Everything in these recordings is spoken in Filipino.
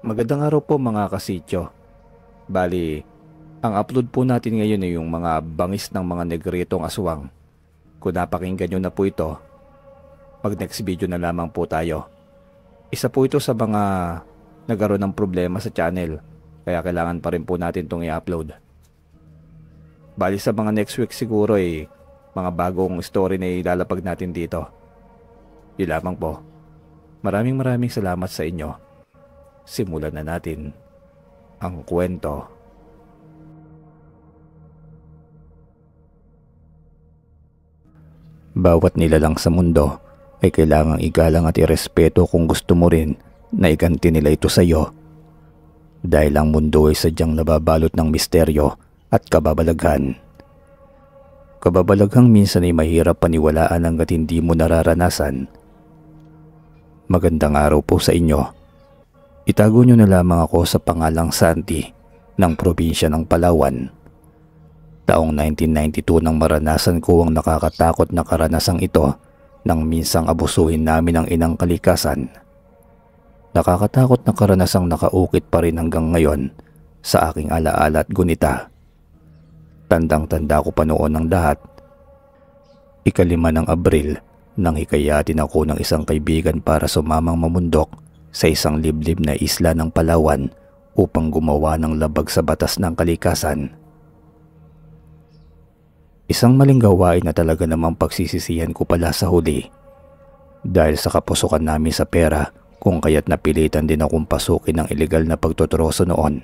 Magandang araw po mga kasityo. Bali, ang upload po natin ngayon ay yung mga bangis ng mga negritong aswang. Kung napakinggan nyo na po ito, mag next video na lamang po tayo. Isa po ito sa mga nagkaroon ng problema sa channel, kaya kailangan pa rin po natin itong i-upload. Bali sa mga next week siguro ay mga bagong story na ilalapag natin dito. Yun lamang po. Maraming salamat sa inyo. Simulan na natin ang kwento. Bawat nilalang sa mundo ay kailangang igalang at irespeto kung gusto mo rin na iganti nila ito sa iyo. Dahil ang mundo ay sadyang nababalot ng misteryo at kababalaghan. Kababalaghang minsan ay mahirap paniwalaan hanggat hindi mo nararanasan. Magandang araw po sa inyo. Itago nyo na lamang ako sa pangalang Santi ng probinsya ng Palawan. Taong 1992 nang maranasan ko ang nakakatakot na karanasang ito nang minsang abusuhin namin ang inang kalikasan. Nakakatakot na karanasang nakaukit pa rin hanggang ngayon sa aking alaala at gunita. Tandang-tanda ko pa noon ang lahat. 5 ng Abril nang hikayatin ako ng isang kaibigan para sumamang mamundok sa isang liblib na isla ng Palawan upang gumawa ng labag sa batas ng kalikasan. Isang maling gawain na talaga namang pagsisisihan ko pala sa huli. Dahil sa kapusukan namin sa pera kung kaya't napilitan din akong pasukin ng ilegal na pagtutroso noon.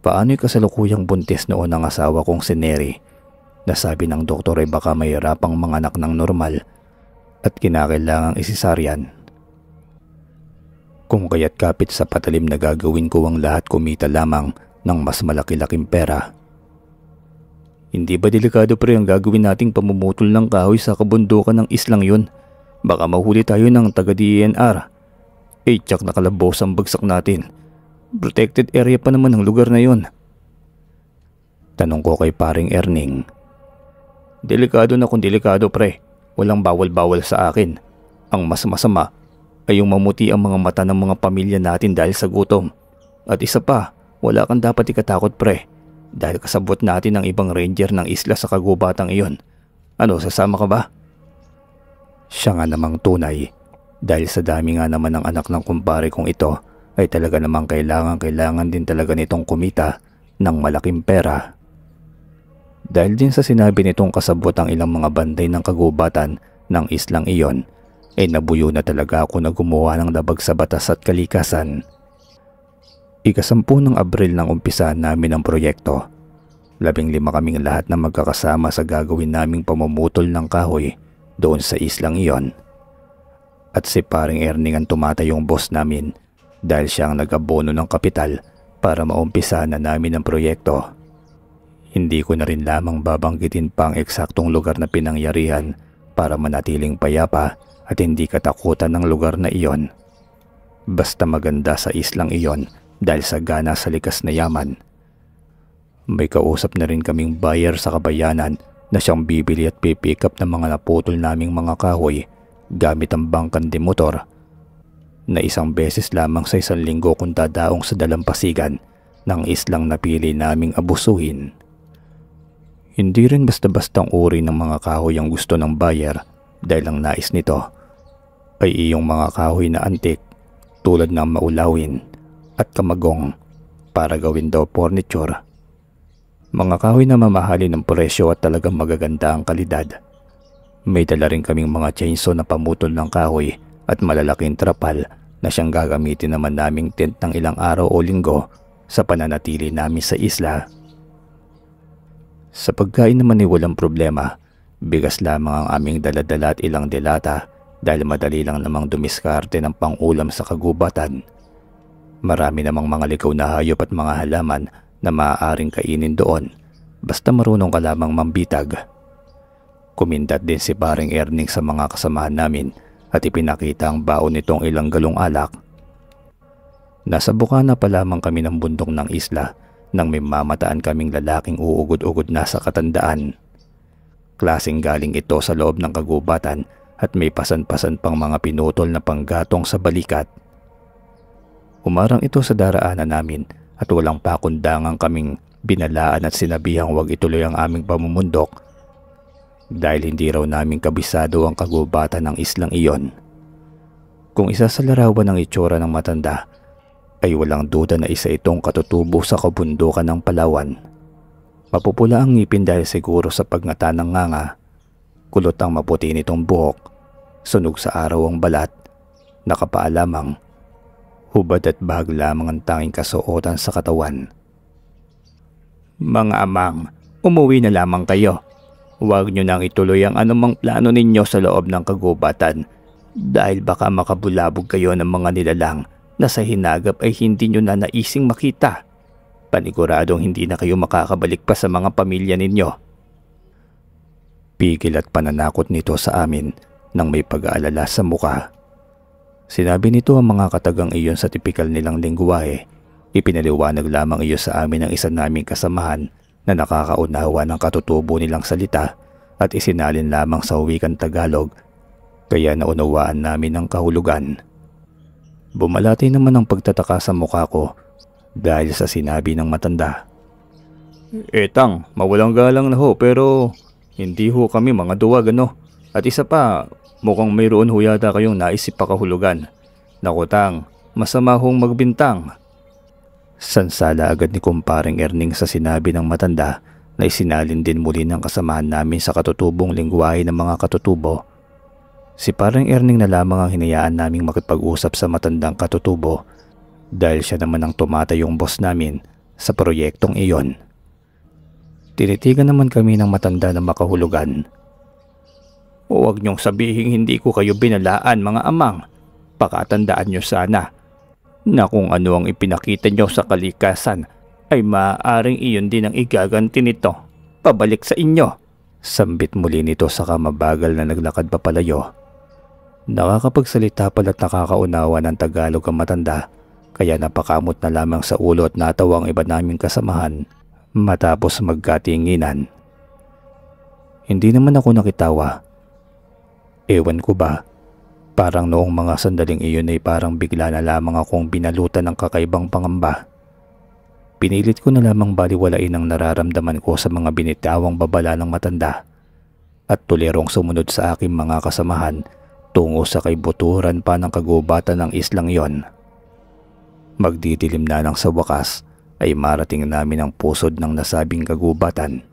Paano'y kasalukuyang buntis noon ang asawa kong si Neri na sabi ng doktor ay baka mahirapang manganak ng normal at kinakailangang isisaryan. Kung kaya't kapit sa patalim na gagawin ko ang lahat kumita lamang ng mas malaki-laking pera. Hindi ba delikado pre ang gagawin nating pamumutol ng kahoy sa kabundukan ng islang yun? Baka mahuli tayo ng taga-DNR. Tsak na kalabos ang bagsak natin. Protected area pa naman ang lugar na yun. Tanong ko kay paring Erning. Delikado na kung delikado pre. Walang bawal-bawal sa akin. Ang mas masama ay yung mamuti ang mga mata ng mga pamilya natin dahil sa gutom. At isa pa, wala kang dapat ikatakot pre. Dahil kasabot natin ang ibang ranger ng isla sa kagubatang iyon. Ano, sasama ka ba? Siya nga namang tunay. Dahil sa dami nga naman ng anak ng kumpare kong ito ay talaga namang kailangan din talaga nitong kumita ng malaking pera. Dahil din sa sinabi nitong kasabot ang ilang mga banday ng kagubatan ng islang iyon, ay nabuyo na talaga ako na gumawa ng labag sa batas at kalikasan. 10 ng Abril nang umpisahan namin ang proyekto. 15 kaming lahat na magkakasama sa gagawin naming pamumutol ng kahoy doon sa islang iyon. At si paring Erning ang tumatayong boss namin dahil siya ang nag-abono ng kapital para maumpisahan na namin ang proyekto. Hindi ko na rin lamang babanggitin pa ang eksaktong lugar na pinangyarihan para manatiling payapa at hindi katakutan ng lugar na iyon. Basta maganda sa islang iyon dahil sa gana sa likas na yaman. May kausap na rin kaming buyer sa kabayanan na siyang bibili at pipick up ng mga naputol naming mga kahoy gamit ang bangkan de motor na isang beses lamang sa 1 linggo kung dadaong sa dalampasigan ng islang napili naming abusuhin. Hindi rin basta-bastang uri ng mga kahoy ang gusto ng buyer dahil ang nais nito ay iyong mga kahoy na antik tulad ng maulawin at kamagong para gawin daw furniture. Mga kahoy na mamahalin ng presyo at talagang magaganda ang kalidad. May dala rin kaming mga chainsaw na pamutol ng kahoy at malalaking trapal na siyang gagamitin naman naming tent ng ilang araw o linggo sa pananatili namin sa isla. Sa pagkain naman ay walang problema. Bigas lamang ang aming daladala at ilang delata dahil madali lang namang dumiskarte ng pang-ulam sa kagubatan. Marami namang mga ligaw na hayop at mga halaman na maaaring kainin doon basta marunong ka lamang mambitag. Kumindat din si paring Erning sa mga kasamahan namin at ipinakita ang baon nitong ilang galong alak. Nasa bukana pa lamang kami ng bundok ng isla nang may mamataan kaming lalaking uugod-ugod na sa katandaan. Klaseng galing ito sa loob ng kagubatan at may pasan-pasan pang mga pinutol na panggatong sa balikat. Humarang ito sa daraanan namin at walang pakundangan kaming binalaan at sinabihang huwag ituloy ang aming pamumundok dahil hindi raw namin kabisado ang kagubatan ng islang iyon. Kung isa sa larawan ng itsura ng matanda, ay walang duda na isa itong katutubo sa kabundukan ng Palawan. Mapupula ang ngipin dahil siguro sa pagngata ng nganga, kulot ang maputi nitong buhok, sunog sa araw ang balat, nakapaa lamang, hubad at bahag lamang ang tanging kasuotan sa katawan. Mga amang, umuwi na lamang kayo. Huwag nyo nang ituloy ang anumang plano ninyo sa loob ng kagubatan dahil baka makabulabog kayo ng mga nilalang na sa hinagap ay hindi nyo na naising makita. Paniguradong hindi na kayo makakabalik pa sa mga pamilya ninyo. Pigil at pananakot nito sa amin nang may pag-aalala sa muka. Sinabi nito ang mga katagang iyon sa tipikal nilang lengguwahe. Ipinaliwanag lamang iyon sa amin ng isa naming kasamahan na nakakaunawa ng katutubo nilang salita at isinalin lamang sa wikang Tagalog, kaya naunawaan namin ang kahulugan. Bumalati naman ang pagtataka sa mukha ko dahil sa sinabi ng matanda. Etang, mawalang galang na ho pero hindi ho kami mga duwag ano. At isa pa, mukhang mayroon ho yata kayong naisip pa kahulugan. Naku tang, masama hong magbintang. Sansala agad ni kumparing Erning sa sinabi ng matanda na isinalin din muli ng kasamahan namin sa katutubong lengguwahe ng mga katutubo. Si parang Erning na lamang ang hinayaan naming makipag-usap sa matandang katutubo dahil siya naman ang tumatayong boss namin sa proyektong iyon. Tinitigan naman kami ng matanda na makahulugan. Huwag niyong sabihin hindi ko kayo binalaan mga amang. Pakatandaan niyo sana na kung ano ang ipinakita niyo sa kalikasan ay maaaring iyon din ang igaganti nito pabalik sa inyo. Sambit muli nito saka mabagal na naglakad papalayo. Nakakapagsalita pala't nakakaunawa ng Tagalog ang matanda kaya napakamot na lamang sa ulo at natawa ang iba naming kasamahan matapos magkatinginan. Hindi naman ako nakitawa. Ewan ko ba, parang noong mga sandaling iyon ay parang bigla na lamang akong binalutan ng kakaibang pangamba. Pinilit ko na lamang baliwalain ang nararamdaman ko sa mga binitawang babala ng matanda at tulirong sumunod sa aking mga kasamahan tungo sa kaibuturan pa ng kagubatan ng islang iyon. Magdidilim na nang sa wakas ay marating namin ang pusod ng nasabing kagubatan.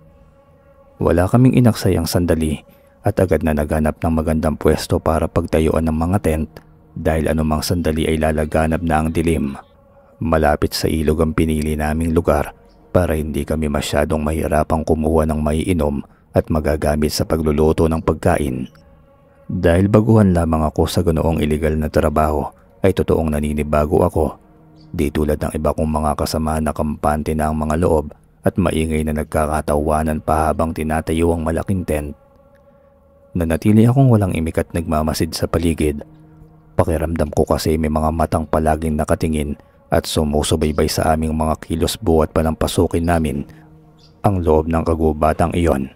Wala kaming inaksayang sandali at agad na naghanap ng magandang pwesto para pagtayuan ng mga tent dahil anumang sandali ay lalaganap na ang dilim. Malapit sa ilog ang pinili naming lugar para hindi kami masyadong mahirapang kumuha ng maiinom at magagamit sa pagluluto ng pagkain. Dahil baguhan lamang ako sa ganoong iligal na trabaho ay totoong naninibago ako. Di tulad ng iba kong mga kasama na kampante na ang mga loob at maingay na nagkakatawanan pa habang tinatayo ang malaking tent. Nanatili akong walang imik at nagmamasid sa paligid. Pakiramdam ko kasi may mga matang palaging nakatingin at sumusubaybay sa aming mga kilos buhat pa ng pasukin namin ang loob ng kagubatang iyon.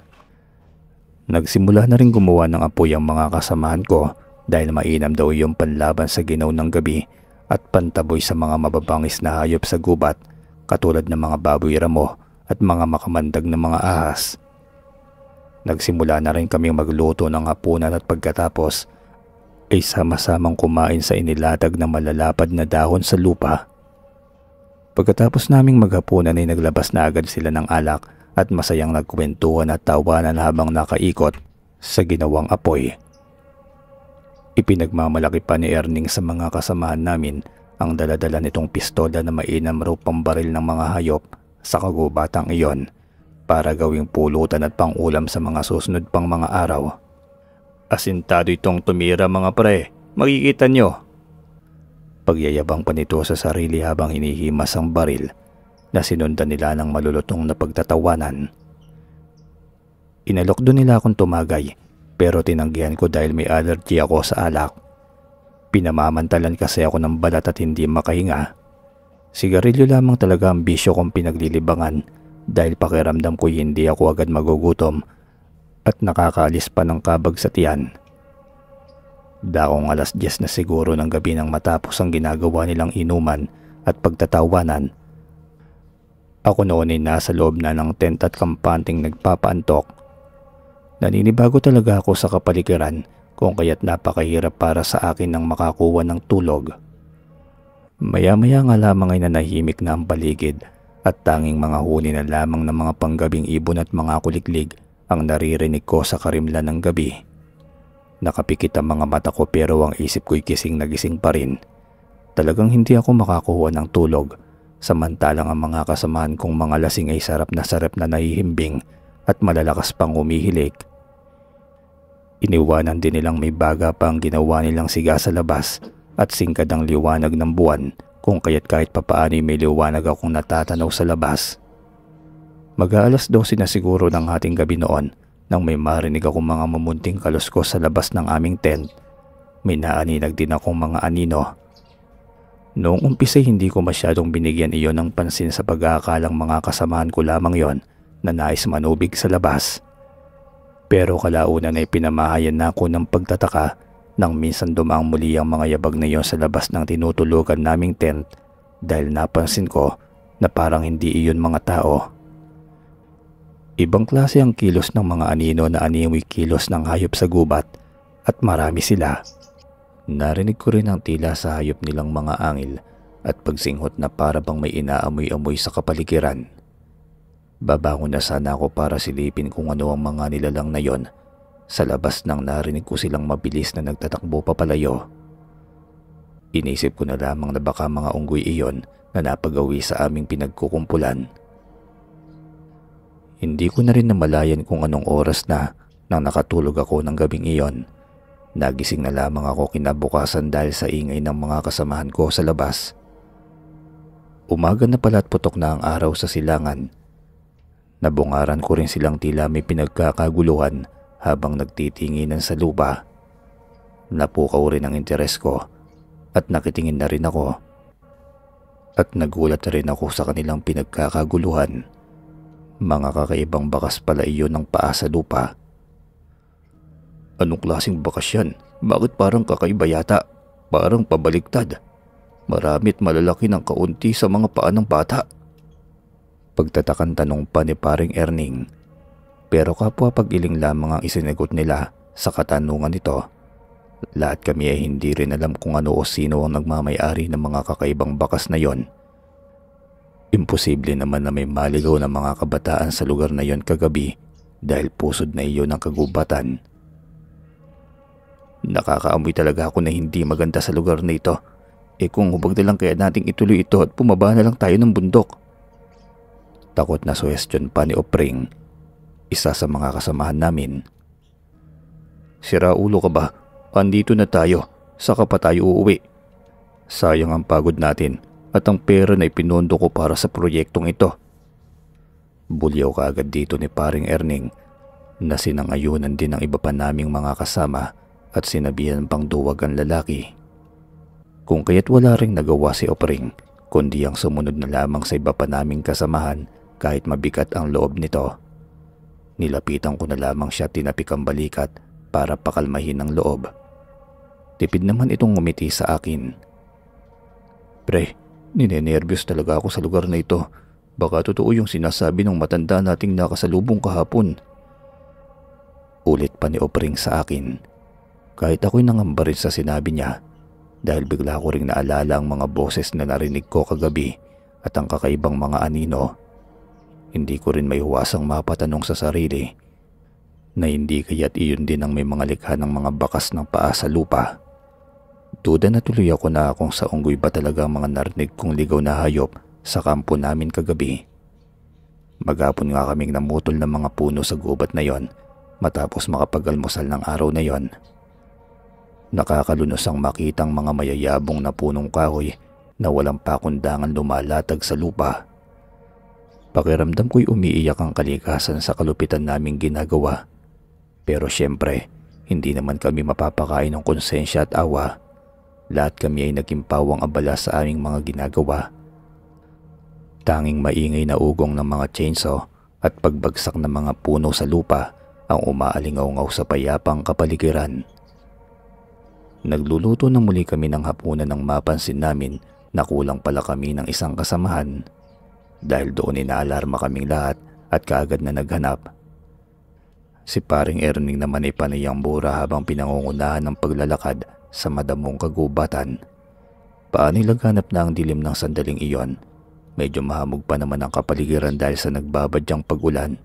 Nagsimula na rin gumawa ng apoy ang mga kasamahan ko dahil mainam daw yung panlaban sa ginaw ng gabi at pantaboy sa mga mababangis na hayop sa gubat katulad ng mga baboy ramo at mga makamandag na mga ahas. Nagsimula na rin kaming magluto ng hapunan at pagkatapos ay sama-samang kumain sa inilatag na malalapad na dahon sa lupa. Pagkatapos naming maghapunan ay naglabas na agad sila ng alak at masayang nagkwentuhan at tawanan habang nakaikot sa ginawang apoy. Ipinagmamalaki pa ni Erning sa mga kasamahan namin ang daladala nitong pistola na mainam raw pambaril ng mga hayop sa kagubatang iyon para gawing pulutan at pangulam sa mga susunod pang mga araw. Asintado itong tumira mga pre, makikita nyo. Pagyayabang pa nito sa sarili habang hinihimas ang baril na sinundan nila ng malulutong na pagtatawanan. Inalok doon nila akong tumagay pero tinanggihan ko dahil may allergy ako sa alak. Pinamamantalan kasi ako ng balat at hindi makahinga. Sigarilyo lamang talaga ang bisyo kong pinaglilibangan dahil pakiramdam ko hindi ako agad magugutom at nakakaalis pa ng kabag sa tiyan. Daong 10:00 na siguro ng gabi nang matapos ang ginagawa nilang inuman at pagtatawanan. Ako noon ay nasa loob na ng tent at kampanteng nagpapaantok. Naninibago talaga ako sa kapaligiran kung kaya't napakahirap para sa akin nang makakuha ng tulog. Maya-maya nga lamang ay nanahimik na ang paligid at tanging mga huni na lamang ng mga panggabing ibon at mga kuliglig ang naririnig ko sa karimlan ng gabi. Nakapikit ang mga mata ko pero ang isip ko'y gising na gising pa rin. Talagang hindi ako makakuha ng tulog, samantalang ang mga kasamahan kong mga lasing ay sarap na nahihimbing at malalakas pang umihilik. Iniwanan din nilang may baga pa ang ginawa nilang siga sa labas at singkad ang liwanag ng buwan kung kaya't kahit papaano may liwanag akong natatanaw sa labas. Mag-aalas 12 na siguro ng hating gabi noon nang may marinig akong mga mamunting kaluskos sa labas ng aming tent. May naaninag din akong mga anino. Noong umpisa hindi ko masyadong binigyan iyon ng pansin sa pag-aakalang mga kasamahan ko lamang yon na nais manubig sa labas. Pero kalaunan ay pinamahayan na ako ng pagtataka nang minsan dumaang muli ang mga yabag na iyon sa labas ng tinutulugan naming tent dahil napansin ko na parang hindi iyon mga tao. Ibang klase ang kilos ng mga anino na aniwi kilos ng hayop sa gubat at marami sila. Narinig ko rin ang tila sa hayop nilang mga angil at pagsinghot na para bang may inaamoy-amoy sa kapaligiran. Babangon na sana ako para silipin kung ano ang mga nilalang na yon. Sa labas nang narinig ko silang mabilis na nagtatakbo papalayo. Inisip ko na lamang na baka mga unggoy iyon na napagawi sa aming pinagkukumpulan. Hindi ko na rin namalayan kung anong oras na nang nakatulog ako ng gabing iyon. Nagising na lamang ako kinabukasan dahil sa ingay ng mga kasamahan ko sa labas. Umaga na pala at putok na ang araw sa silangan. Nabungaran ko rin silang tila may pinagkakaguluhan habang nagtitinginan sa lupa. Napukaw rin ang interes ko at nakitingin na rin ako. At nagulat na rin ako sa kanilang pinagkakaguluhan. Mga kakaibang bakas pala iyon ng paa sa lupa. Anong klaseng bakas yan? Bakit parang kakaiba yata? Parang pabaliktad. Marami't malalaki ng kaunti sa mga paa ng bata. Pagtatakan tanong pa ni paring Erning. Pero kapwa pag-iling lamang ang isinagot nila sa katanungan nito. Lahat kami ay hindi rin alam kung ano o sino ang nagmamay-ari ng mga kakaibang bakas na yon. Imposible naman na may maligaw na mga kabataan sa lugar na yon kagabi dahil pusod na iyon ang kagubatan. Nakakaamoy talaga ako na hindi maganda sa lugar na ito. Kung hubag na lang kaya nating ituloy ito at pumaba na lang tayo ng bundok. Takot na suhestyon pa ni Opring, isa sa mga kasamahan namin. Sira ulo ka ba? Andito na tayo, saka pa tayo uuwi. Sayang ang pagod natin at ang pera na ipinondo ko para sa proyektong ito. Bulyaw ka agad dito ni paring Erning na sinangayunan din ng iba pa naming mga kasama at sinabihan pang duwag ang lalaki. Kung kaya't wala ring nagawa si Opring kundi ang sumunod na lamang sa iba pa naming kasamahan kahit mabigat ang loob nito. Nilapitan ko na lamang siya tinapik ang balikat para pakalmahin ang loob. Tipid naman itong ngumiti sa akin. Pre, ninenervyos talaga ako sa lugar na ito. Baka totoo yung sinasabi ng matanda nating nakasalubong kahapon. Ulit pa ni Opring sa akin. Kahit ako'y nangamba rin sa sinabi niya dahil bigla ko ring naalala ang mga boses na narinig ko kagabi at ang kakaibang mga anino. Hindi ko rin may huwasang mapatanong sa sarili na hindi kaya't iyon din ang may mga likha ng mga bakas ng paa sa lupa. Duda na tuloy ako na kung sa unggoy ba talaga ang mga narinig kong ligaw na hayop sa kampo namin kagabi. Maghapon nga kaming namutol ng mga puno sa gubat na yon matapos makapag-almusal ng araw na yon. Nakakalunos ang makitang mga mayayabong na punong kahoy na walang pakundangan lumalatag sa lupa. Pakiramdam ko'y umiiyak ang kalikasan sa kalupitan naming ginagawa. Pero syempre, hindi naman kami mapapakain ng konsensya at awa. Lahat kami ay naging pawang abala sa aming mga ginagawa. Tanging maingay na ugong ng mga chainsaw at pagbagsak ng mga puno sa lupa ang umaalingaw-ngaw sa payapang kapaligiran. Nagluluto na muli kami ng hapunan nang mapansin namin nakulang pala kami ng isang kasamahan. Dahil doon inaalarma kaming lahat at kaagad na naghanap. Si paring Erning naman ay panay ang bura habang pinangungunahan ng paglalakad sa madamong kagubatan. Paan'y laghanap na ang dilim ng sandaling iyon. Medyo mahamog pa naman ang kapaligiran dahil sa nagbabadyang pag-ulan.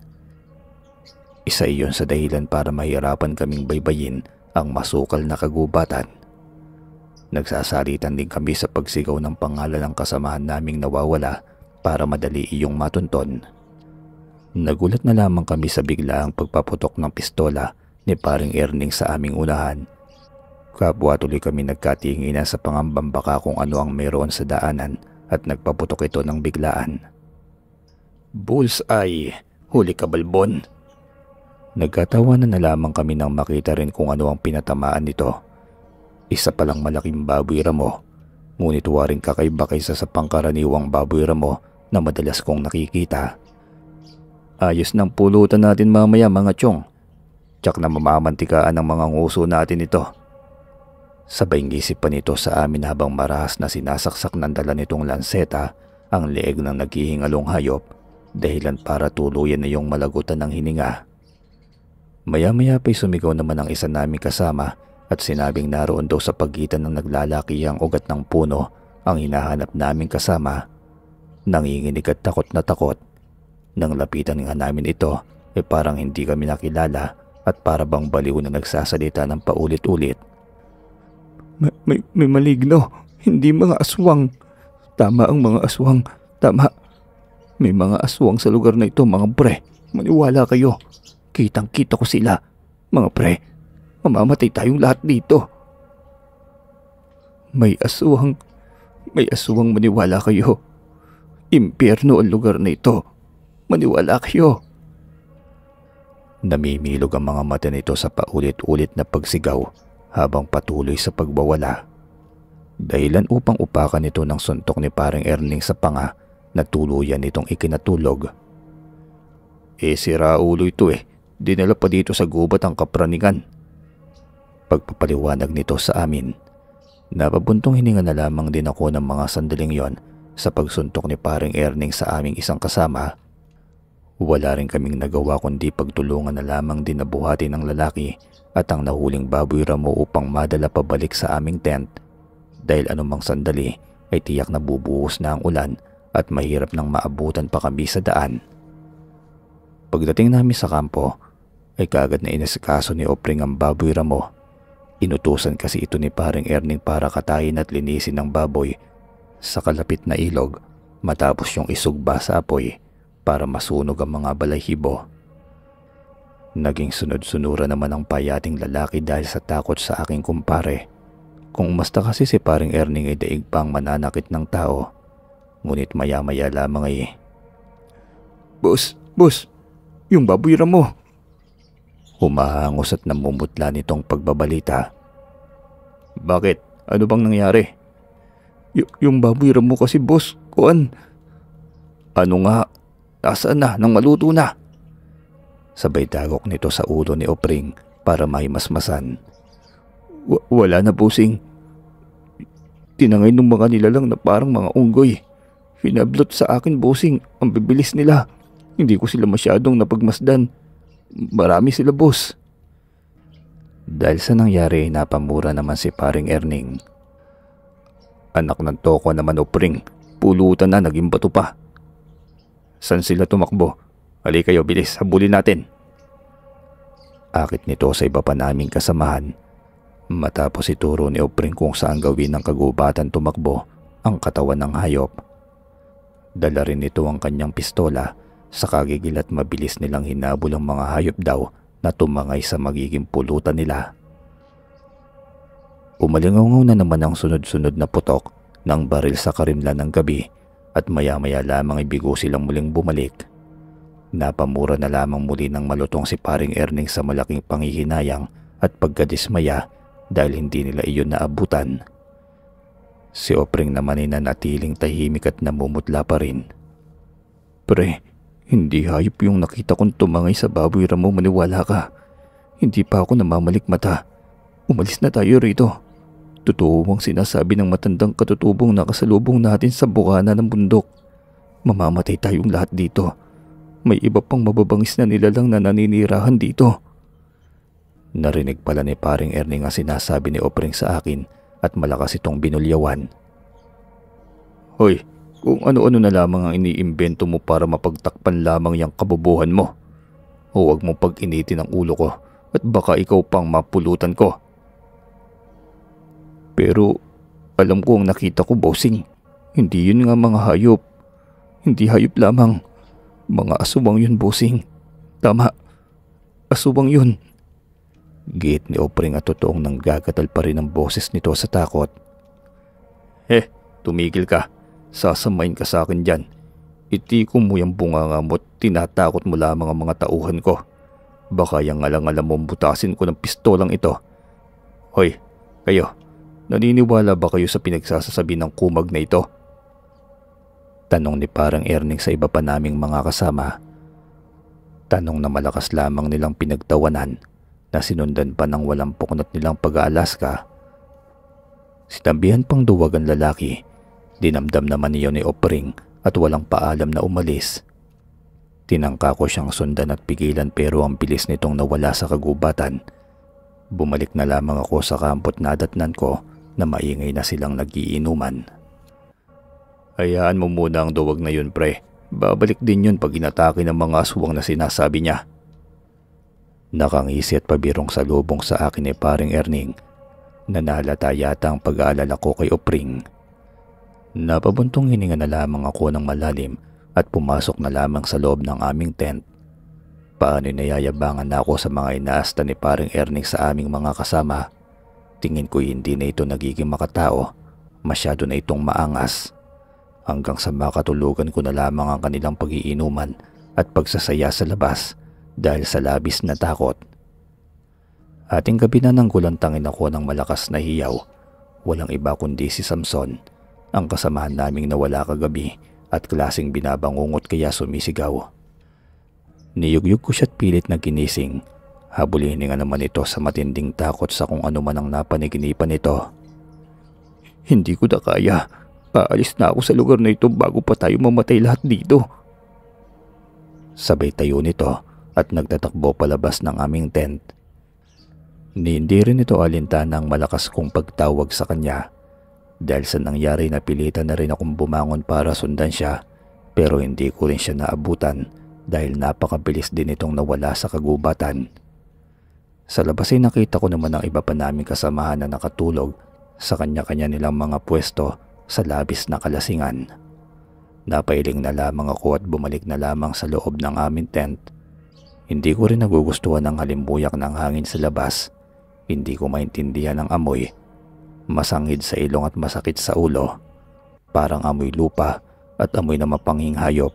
Isa iyon sa dahilan para mahirapan kaming baybayin ang masukal na kagubatan. Nagsasalitan din kami sa pagsigaw ng pangalan ng kasamahan naming nawawala para madali iyong matunton. Nagulat na lamang kami sa biglaang pagpaputok ng pistola ni paring Erning sa aming unahan. Kapwa tuloy kami nagkatinginan sa pangambang baka kung ano ang meron sa daanan at nagpaputok ito ng biglaan. "Bullseye! Huli ka, Balbon!" Nagkatawanan na lamang kami nang makita rin kung ano ang pinatamaan nito. Isa palang malaking baboy ramo, ngunit waring kakaiba kaysa sa pangkaraniwang baboy ramo na madalas kong nakikita. Ayos ng pulutan natin mamaya mga tiyong. Tsak na mamamantikaan ng mga nguso natin ito. Sabay ngisip pa nito sa amin habang marahas na sinasaksak ng dala nitong lanseta ang leeg ng naghihingalong hayop, dahilan para tuluyan na yung malagutan ng hininga. Maya-maya pa'y sumigaw naman ang isa naming kasama at sinabing naroon daw sa pagitan ng naglalakihang ugat ng puno ang hinahanap naming kasama. Nanginginig at takot na takot. Nang lapitan nga namin ito, parang hindi kami nakilala at para bang baliw na nagsasalita ng paulit-ulit. May maligno, hindi mga aswang. Tama ang mga aswang, tama. May mga aswang sa lugar na ito, mga pre. Maniwala kayo. Kitang-kita ko sila. Mga pre, mamamatay tayong lahat dito. May aswang, maniwala kayo. Impyerno ang lugar na ito. Maniwala kayo. Namimilog ang mga mata nito sa paulit-ulit na pagsigaw habang patuloy sa pagbawala. Dahilan upang upakan ito ng suntok ni paring Erning sa panga na tuluyan nitong ikinatulog. Si Raulo ito dinala pa dito sa gubat ang kapraningan. Pagpapaliwanag nito sa amin. Napabuntong hininga na lamang din ako ng mga sandaling yon sa pagsuntok ni paring Erning sa aming isang kasama. Wala rin kaming nagawa kundi pagtulungan na lamang din na buhatin ng lalaki at ang nahuling baboy ramo upang madala pabalik sa aming tent, dahil anumang sandali ay tiyak na bubuhos na ang ulan at mahirap nang maabutan pa kami sa daan. Pagdating namin sa kampo ay kaagad na inasikaso ni Opring ang baboy ramo. Inutusan kasi ito ni paring Erning para katayin at linisin ng baboy sa kalapit na ilog matapos yung isugba sa apoy para masunog ang mga balahibo. Naging sunod-sunura naman ang payating lalaki dahil sa takot sa aking kumpare. Kung umasta kasi si paring Erning ay daig pang mananakit ng tao. Ngunit maya-maya lamang ay, Boss, yung baboy ramo." Humahangos at namumutla nitong pagbabalita. "Bakit? Ano bang nangyari?" Yung baboy ramo kasi boss, kuan." "Ano nga? Nasaan na? Nang maluto na?" Sabay dagok nito sa ulo ni Opring para mahimasmasan. Wala na, bossing. Tinangay ng mga nilalang na parang mga unggoy. Hinablot sa akin, bossing. Ang bibilis nila. Hindi ko sila masyadong napagmasdan. Marami sila, boss." Dahil sa nangyari, napamura naman si paring Erning. "Anak ng toko naman, Opring. Pulutan na, naging bato pa. San sila tumakbo? Ali kayo, bilis, habulin natin." Akit nito sa iba pa naming kasamahan. Matapos ituro ni Opring kung saan gawin ng kagubatan tumakbo ang katawan ng hayop. Dala rin nito ang kanyang pistola. Sa kagigil at mabilis nilang hinabol ang mga hayop daw na tumangay sa magiging pulutan nila. Umalingaw na naman ang sunod-sunod na putok ng baril sa karimlan ng gabi at maya-maya lamang ibigo silang muling bumalik. Napamura na lamang muli ng malutong si paring Erning sa malaking panghihinayang at pagkadismaya dahil hindi nila iyon naabutan. Si Opring naman ay nanatiling tahimik at namumutla pa rin. "Pre, hindi hayop yung nakita kong tumangay sa baboy ramo, maniwala ka. Hindi pa ako namamalik mata. Umalis na tayo rito. Totoo ang sinasabi ng matandang katutubong nakasalubong natin sa bukana ng bundok. Mamamatay tayong lahat dito. May iba pang mababangis na nilalang na naninirahan dito. Narinig pala ni paring Erning ang sinasabi ni Opring sa akin at malakas itong binulyawan. Hoy, kung ano-ano na lamang ang iniimbento mo para mapagtakpan lamang yung kabobohan mo. O huwag mong pag-initin ang ulo ko at baka ikaw pang mapulutan ko. Pero alam ko ang nakita ko, bossing. Hindi yun nga mga hayop. Hindi hayop lamang. Mga aswang yun, bossing. Tama, aswang yun. Giit ni Opring at totoong nanggagatal pa rin ang boses nito sa takot. Tumigil ka. Sasamain ka sa akin dyan. Itiko mo yung bunganga mo at tinatakot mo lamang ang mga tauhan ko. Baka yung alang-alam mong butasin ko ng pistolang ito. Hoy, kayo, naniniwala ba kayo sa pinagsasasabi ng kumag na ito? Tanong ni parang Erning sa iba pa naming mga kasama. Tanong na malakas lamang nilang pinagtawanan na sinundan pa ng walang puknot nilang pag-aalaska. Sinabihan pang duwag ang lalaki. Dinamdam naman niyo ni Opring at walang paalam na umalis. Tinangka ko siyang sundan at pigilan pero ang bilis nitong nawala sa kagubatan. Bumalik na lamang ako sa kampo at nadatnan ko na maingay na silang nagiinuman. Hayaan mo muna ang duwag na yun, pre. Babalik din yun pag inatake ng mga aswang na sinasabi niya. Nakangisi at pabirong salubong sa akin ni paring Erning. Nanalata yata ang pag-aalala ko kay Opring. Napabuntong hininga na lamang ako ng malalim at pumasok na lamang sa loob ng aming tent. Paano nayayabangan na ako sa mga inaasta ni paring Erning sa aming mga kasama. Tingin ko hindi na ito nagiging makatao, masyado na itong maangas. Hanggang sa makatulugan ko na lamang ang kanilang pag-iinuman at pagsasaya sa labas dahil sa labis na takot. Ating gabi na nang gulantangin ako ng malakas na hiyaw. Walang iba kundi si Samson, ang kasamahan naming nawala kagabi at klaseng binabangungot kaya sumisigaw. Niyugyug ko siya't pilit na ginising. Habulin nga naman ito sa matinding takot sa kung ano man ang napaniginipan nito. Hindi ko na kaya. Aalis na ako sa lugar na ito bago pa tayo mamatay lahat dito. Sabay tayo nito at nagtatakbo palabas ng aming tent. Hindi rin ito alintana ang malakas kong pagtawag sa kanya. Dahil sa nangyari napilitan na rin akong bumangon para sundan siya pero hindi ko rin siya naabutan dahil napakabilis din itong nawala sa kagubatan. Sa labas ay nakita ko naman ang iba pa naming kasamahan na nakatulog sa kanya-kanya nilang mga pwesto sa labis na kalasingan. Napailing na lamang ako at bumalik na lamang sa loob ng aming tent. Hindi ko rin nagugustuhan ang halimbuyak ng hangin sa labas. Hindi ko maintindihan ang amoy. Masangid sa ilong at masakit sa ulo. Parang amoy lupa at amoy na mapanghing hayop.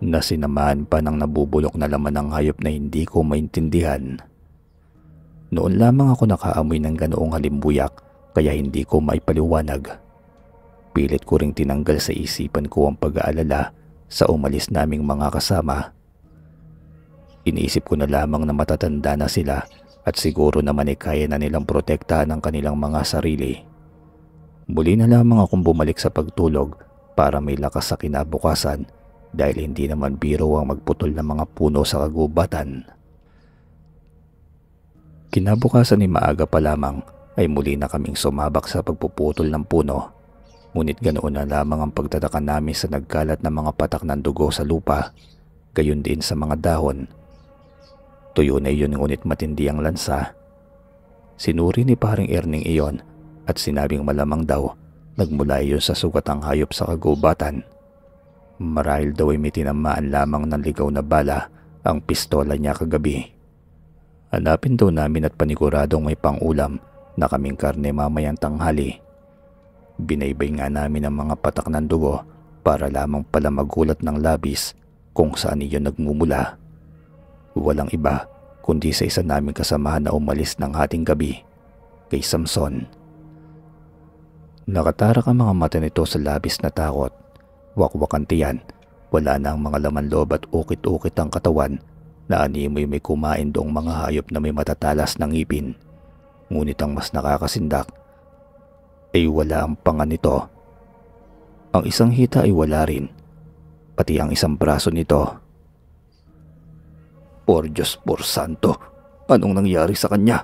Na sinamahan pa ng nabubulok na laman ng hayop na hindi ko maintindihan. Noon lamang ako nakaamoy ng ganoong halimbuyak kaya hindi ko maipaliwanag. Pilit ko ring tinanggal sa isipan ko ang pag-aalala sa umalis naming mga kasama. Iniisip ko na lamang na matatanda na sila at siguro naman ay kaya na nilang protektahan ang kanilang mga sarili. Muli na lamang akong bumalik sa pagtulog para may lakas sa kinabukasan dahil hindi naman biro ang magputol ng mga puno sa kagubatan. Kinabukasan ni maaga pa lamang ay muli na kaming sumabak sa pagpuputol ng puno. Ngunit ganoon na lamang ang pagtataka namin sa nagkalat na mga patak ng dugo sa lupa, gayon din sa mga dahon. Tuyo na iyon ngunit matindi ang lansa. Sinuri ni paring Erning iyon at sinabing malamang daw nagmula iyon sa sugatang hayop sa kagubatan. Marahil daw ay may tinamaan lamang ng ligaw na bala ang pistola niya kagabi. Hanapin daw namin at paniguradong may pangulam na kaming karne mamayang tanghali. Binaybay nga namin ang mga patak ng dugo para lamang pala magulat ng labis kung saan iyon nagmumula. Walang iba kundi sa isa naming kasamahan na umalis ng hating gabi, kay Samson. Nakatarak ang mga mata nito sa labis na takot. Wakwak ang tiyan, wala na ang mga laman loob at ukit-ukit ang katawan na animoy may kumain doong mga hayop na may matatalas ng ngipin. Ngunit ang mas nakakasindak, ay wala ang panga nito. Ang isang hita ay wala rin, pati ang isang braso nito. Por Diyos por Santo, anong nangyari sa kanya?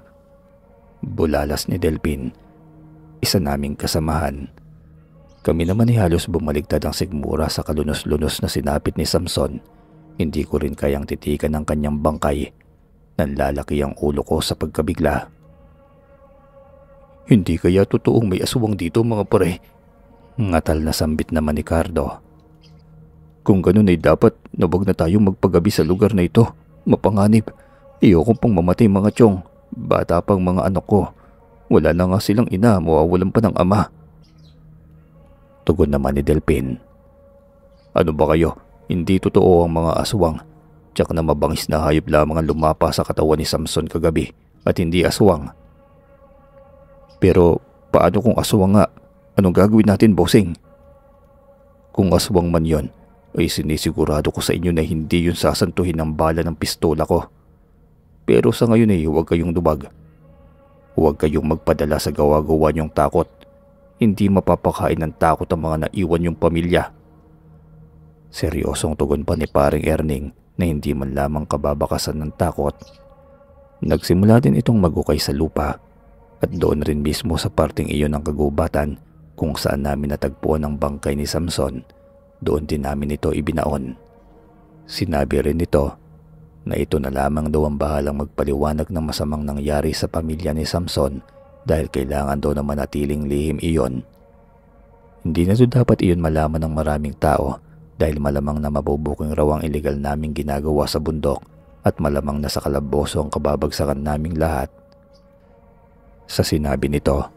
Bulalas ni Delpin, isa naming kasamahan. Kami naman ay halos bumaligtad ang sigmura sa kalunos-lunos na sinapit ni Samson. Hindi ko rin kayang titikan ng kanyang bangkay. Nanlalaki ang ulo ko sa pagkabigla. Hindi kaya totoong may aswang dito mga pare? Ngatal na sambit naman ni Cardo. Kung ganun ay dapat na wag na tayong magpagabi sa lugar na ito. Mapanganib. Iyoko pang mamatay mga tiyong. Bata pang mga anak ko. Wala na nga silang ina, mawawalan pa ng ama. Tugon naman ni Delpin. Ano ba kayo? Hindi totoo ang mga aswang. Tiyak na mabangis na hayop lamang ang lumapa sa katawan ni Samson kagabi at hindi aswang. Pero paano kung aswang nga? Anong gagawin natin, bossing? Kung aswang man yon, ay sinisigurado ko sa inyo na hindi yun sasantuhin ng bala ng pistola ko. Pero sa ngayon ay huwag kayong dubag. Huwag kayong magpadala sa gawa-gawa niyong takot. Hindi mapapakain ng takot ang mga naiwan yung pamilya. Seryosong tugon pa ni paring Erning na hindi man lamang kababakasan ng takot. Nagsimula din itong magukay sa lupa at doon rin mismo sa parting iyon ng kagubatan kung saan namin natagpuan ang bangkay ni Samson. Doon din namin ito ibinaon. Sinabi rin nito na ito na lamang daw ang bahalang magpaliwanag ng masamang nangyari sa pamilya ni Samson dahil kailangan daw na manatiling lihim iyon. Hindi na dapat iyon malaman ng maraming tao dahil malamang na mabubuking raw ang iligal naming ginagawa sa bundok at malamang na sa kalaboso ang kababagsakan naming lahat. Sa sinabi nito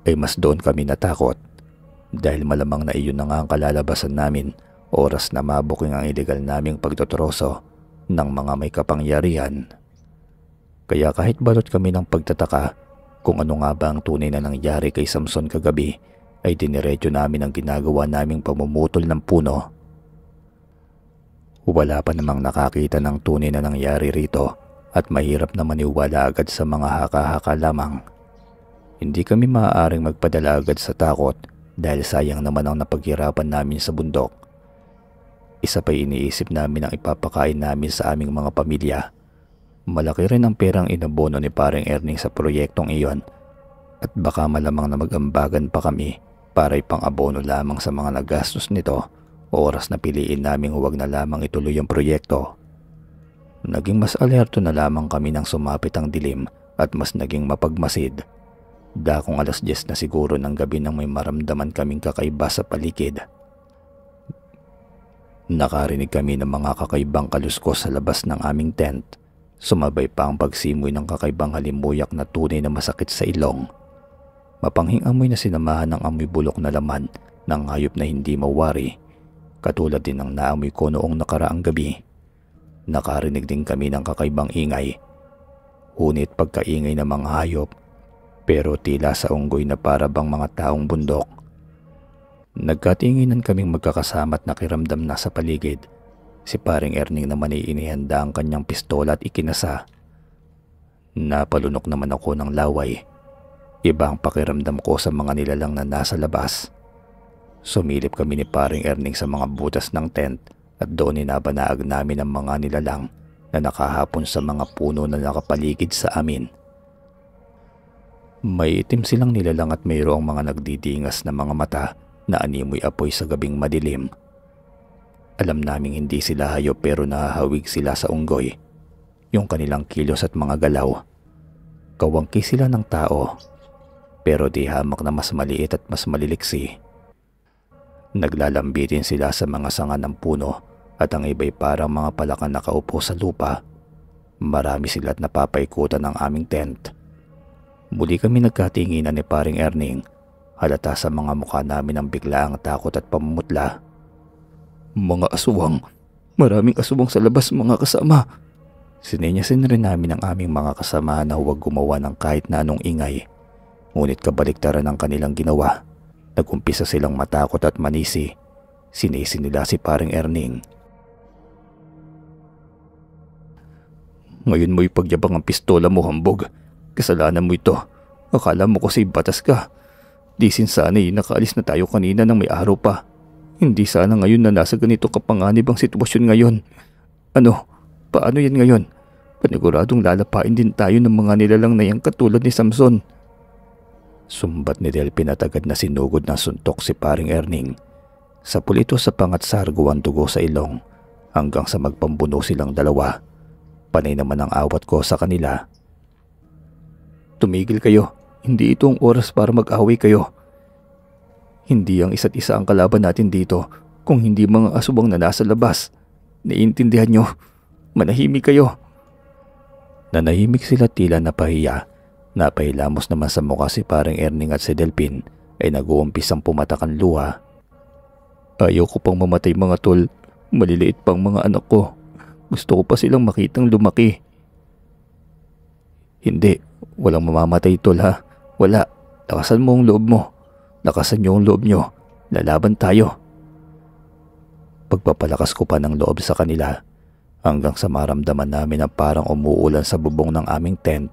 ay mas doon kami natakot dahil malamang na iyon na nga ang kalalabasan namin oras na mabuking ang iligal naming pagtotroso ng mga may kapangyarihan. Kaya kahit balot kami ng pagtataka kung ano nga ba ang tunay na nangyari kay Samson kagabi, ay diniretso namin ang ginagawa naming pamumutol ng puno. Wala pa namang nakakita ng tunay na nangyari rito at mahirap na maniwala agad sa mga haka-haka lamang. Hindi kami maaaring magpadala agad sa takot dahil sayang naman ang napaghirapan namin sa bundok. Isa pa iniisip namin ang ipapakain namin sa aming mga pamilya. Malaki rin ang perang inabono ni paring Erning sa proyektong iyon at baka malamang na mag-ambagan pa kami para ipang-abono lamang sa mga nagastos nito oras na piliin naming huwag na lamang ituloy ang proyekto. Naging mas alerto na lamang kami nang sumapit ang dilim at mas naging mapagmasid. Dakong 10:00 na siguro ng gabi nang may maramdaman kaming kakaiba sa paligid. Nakarinig kami ng mga kakaibang kaluskos sa labas ng aming tent. Sumabay pa ang pagsimoy ng kakaibang halimuyak na tunay na masakit sa ilong. Mapanghing amoy na sinamahan ng amoy bulok na laman ng hayop na hindi mawari, katulad din ng naamoy ko noong nakaraang gabi. Nakarinig din kami ng kakaibang ingay. Hunit pagkaingay ng mga hayop, pero tila sa unggoy na para bang mga taong bundok. Nagkatinginan kaming magkakasama at nakiramdam na sa paligid. Si paring Erning naman ay inihanda ang kanyang pistola at ikinasa. Napalunok naman ako ng laway. Iba ang pakiramdam ko sa mga nilalang na nasa labas. Sumilip kami ni paring Erning sa mga butas ng tent at doon inabanaag namin ang mga nilalang na nakahapon sa mga puno na nakapaligid sa amin. May itim silang nilalang at mayroong mga nagdidingas na mga mata na animoy apoy sa gabing madilim. Alam naming hindi sila hayop pero nahahawig sila sa unggoy. Yung kanilang kilos at mga galaw. Kawangki sila ng tao, pero di hamak na mas maliit at mas maliliksi. Naglalambitin sila sa mga sanga ng puno at ang iba'y parang mga palakan nakaupo sa lupa. Marami sila at napapaikutan ng aming tent. Muli kami nagkatinginan ni paring Erning. Halata sa mga mukha namin ang biglaang takot at pamumutla. Mga aswang. Maraming aswang sa labas mga kasama. Sininyasin rin namin ang aming mga kasama na huwag gumawa ng kahit na anong ingay. Ngunit kabaliktaran ang kanilang ginawa. Nagumpisa silang matakot at manisi. Sinisi nila si paring Erning. Ngayon mo ipagyabang ang pistola mo, hambog. Kasalanan mo ito. Akala mo kasi batas ka. Di sana nakaalis na tayo kanina nang may araw pa. Hindi sana ngayon na nasa ganito kapanganib ang sitwasyon ngayon. Ano? Paano yan ngayon? Paniguradong lalapain din tayo ng mga nilalang na yan katulad ni Samson. Sumbat ni Delphin at agad na sinugod ng suntok si paring Erning. Sapul ito sa pangatsargo ang dugo sa ilong hanggang sa magpambuno silang dalawa. Panay naman ang awat ko sa kanila. Tumigil kayo. Hindi ito ang oras para mag-away kayo. Hindi ang isa't isa ang kalaban natin dito kung hindi mga asubang na nasa labas. Naiintindihan nyo? Manahimik kayo. Nanahimik sila tila napahiya. Napahilamos naman sa mukha si paring Erning at si Delphin ay nag-uumpisang pumatak ang luha. Ayaw ko pang mamatay mga tol. Maliliit pang mga anak ko. Gusto ko pa silang makitang lumaki. Hindi. Walang mamamatay tol ha. Wala. Lakasan mo ang loob mo. Lakasan niyo ang loob niyo. Lalaban tayo. Pagpapalakas ko pa ng loob sa kanila hanggang sa maramdaman namin na parang umuulan sa bubong ng aming tent.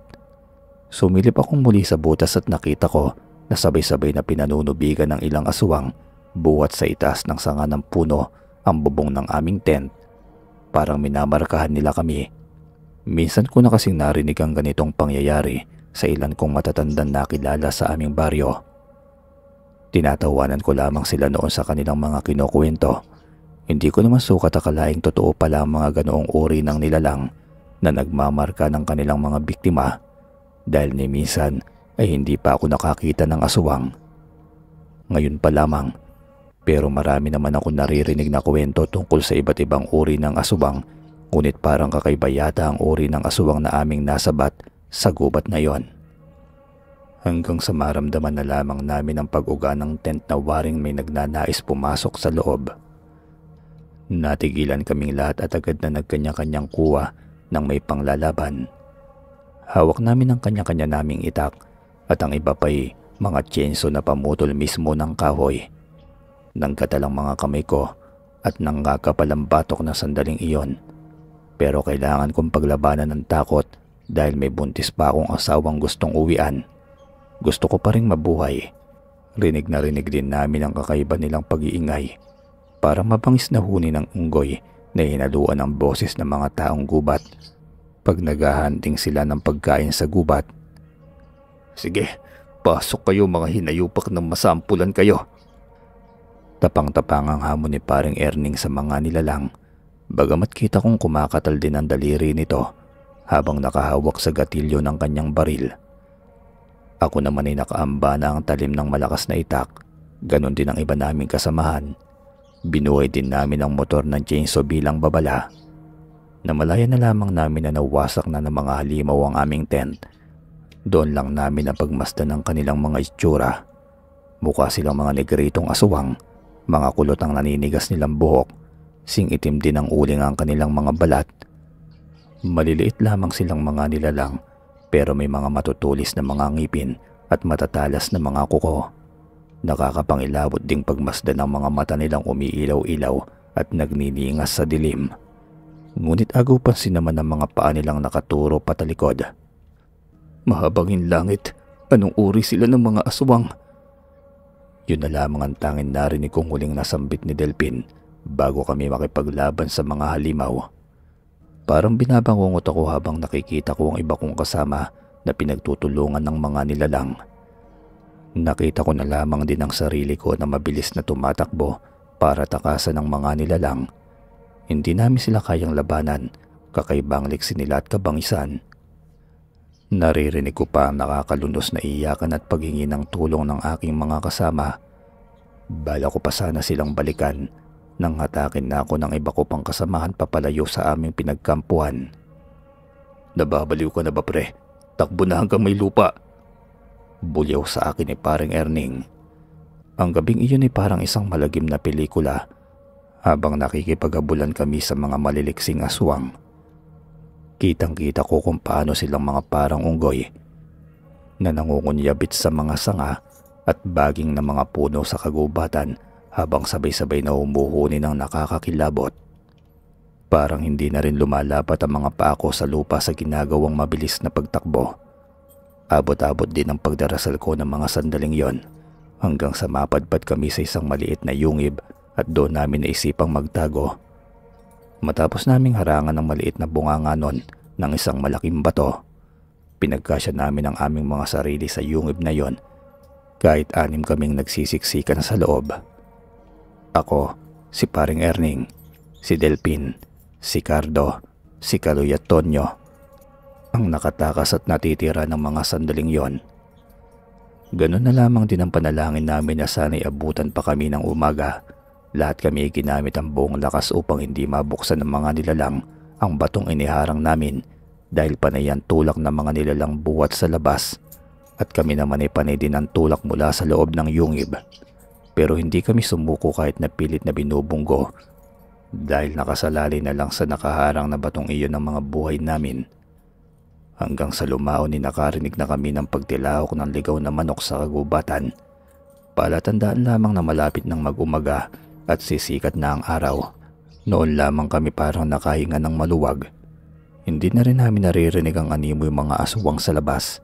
Sumilip akong muli sa butas at nakita ko na sabay-sabay na pinanunubigan ng ilang aswang buhat sa itaas ng sanga ng puno ang bubong ng aming tent. Parang minamarkahan nila kami. Minsan ko na kasing narinig ang ganitong pangyayari sa ilan kong matatandang nakilala sa aming baryo. Tinatawanan ko lamang sila noon sa kanilang mga kinukuwento. Hindi ko naman sukat akalaing totoo pala ang mga ganoong uri ng nilalang na nagmamarka ng kanilang mga biktima dahil ni minsan ay hindi pa ako nakakita ng aswang. Ngayon pa lamang, pero marami naman ako naririnig na kwento tungkol sa iba't ibang uri ng aswang, ngunit parang kakaiba yata ang uri ng aswang na aming nasabat sa gubat na yon. Hanggang sa maramdaman na lamang namin ang pag-uga ng tent na waring may nagnanais pumasok sa loob. Natigilan kaming lahat at agad na nagkanya-kanyang kuha ng may panglalaban. Hawak namin ang kanya-kanya naming itak at ang iba pa'y mga tyenso na pamutol mismo ng kahoy. Nangkatalang mga kamay ko at nanggagapalang batok na sandaling iyon. Pero kailangan kong paglabanan ng takot dahil may buntis pa akong asawang gustong uwian. Gusto ko pa ring mabuhay. Rinig na rinig din namin ang kakaiba nilang pag-iingay. Para mabangis na huni ng unggoy na hinaluan ng boses ng mga taong gubat pag naghahunting sila ng pagkain sa gubat. Sige, pasok kayo mga hinayupak ng masampulan kayo. Tapang-tapang ang hamon ni paring Erning sa mga nilalang. Bagamat kita kong kumakatal din ang daliri nito habang nakahawak sa gatilyo ng kanyang baril. Ako naman ay nakaamba na ang talim ng malakas na itak. Ganon din ang iba naming kasamahan. Binuhay din namin ang motor ng chainsaw bilang babala. Namalaya na lamang namin na nawasak na ng mga halimaw ang aming tent. Doon lang namin napagmasdan ang kanilang mga itsura. Mukha silang mga negritong aswang, mga kulot ang naninigas nilang buhok, sing-itim din ang uling ang kanilang mga balat. Maliliit lamang silang mga nilalang pero may mga matutulis na mga ngipin at matatalas na mga kuko. Nakakapangilabot ding pagmasdan ang mga mata nilang umiilaw-ilaw at nagniningas sa dilim. Ngunit agaw pansin naman ang mga paa nilang nakaturo patalikod. Mahabangin langit, anong uri sila ng mga aswang? Yun na lamang ang tanging narinig kong huling nasambit ni Delphin bago kami makipaglaban sa mga halimaw. Parang binabangungot ako habang nakikita ko ang iba kong kasama na pinagtutulungan ng mga nilalang. Nakita ko na lamang din ang sarili ko na mabilis na tumatakbo para takasan ng mga nilalang. Hindi namin sila kayang labanan, kakaibang liksi nila at kabangisan. Naririnig ko pa ang nakakalunos na iyakan at paghingi ng tulong ng aking mga kasama. Bala ko pa sana silang balikan nang hatakin na ako ng iba ko pang kasamahan papalayo sa aming pinagkampuhan. Nababaliw ka na ba pre? Takbo na hanggang may lupa. Bulyaw sa akin ni paring Erning. Ang gabing iyon ay parang isang malagim na pelikula habang nakikipaghabulan kami sa mga maliliksing aswang. Kitang-kita ko kung paano silang mga parang unggoy na nangungunyabit sa mga sanga at baging ng mga puno sa kagubatan habang sabay-sabay na humuhuni ng nakakakilabot. Parang hindi na rin lumalapat ang mga paa ko sa lupa sa ginagawang mabilis na pagtakbo. Abot-abot din ang pagdarasal ko ng mga sandaling yon hanggang sa mapadpad kami sa isang maliit na yungib at doon namin naisipang magtago. Matapos naming harangan ng maliit na bunganganon ng isang malaking bato, pinagkasya namin ang aming mga sarili sa yungib na yon kahit 6 kaming nagsisiksikan sa loob. Ako, si paring Erning, si Delpin, si Cardo, si Kaloy at Tonyo ang nakatakas at natitira ng mga sandaling yon. Ganun na lamang din ang panalangin namin na sana'y abutan pa kami ng umaga. Lahat kami ginamit ang buong lakas upang hindi mabuksan ng mga nilalang ang batong iniharang namin dahil panay ang tulak ng mga nilalang buwat sa labas at kami naman ay panay din ang tulak mula sa loob ng yungib. Pero hindi kami sumuko kahit na pilit na binubunggo dahil nakasalali na lang sa nakaharang na batong iyon ng mga buhay namin. Hanggang sa lumaon ni nakarinig na kami ng pagtilahok ng ligaw na manok sa kagubatan. Palatandaan lamang na malapit ng mag-umaga at sisikat na ang araw. Noon lamang kami parang nakahinga ng maluwag. Hindi na rin namin naririnig ang animoy mga aswang sa labas.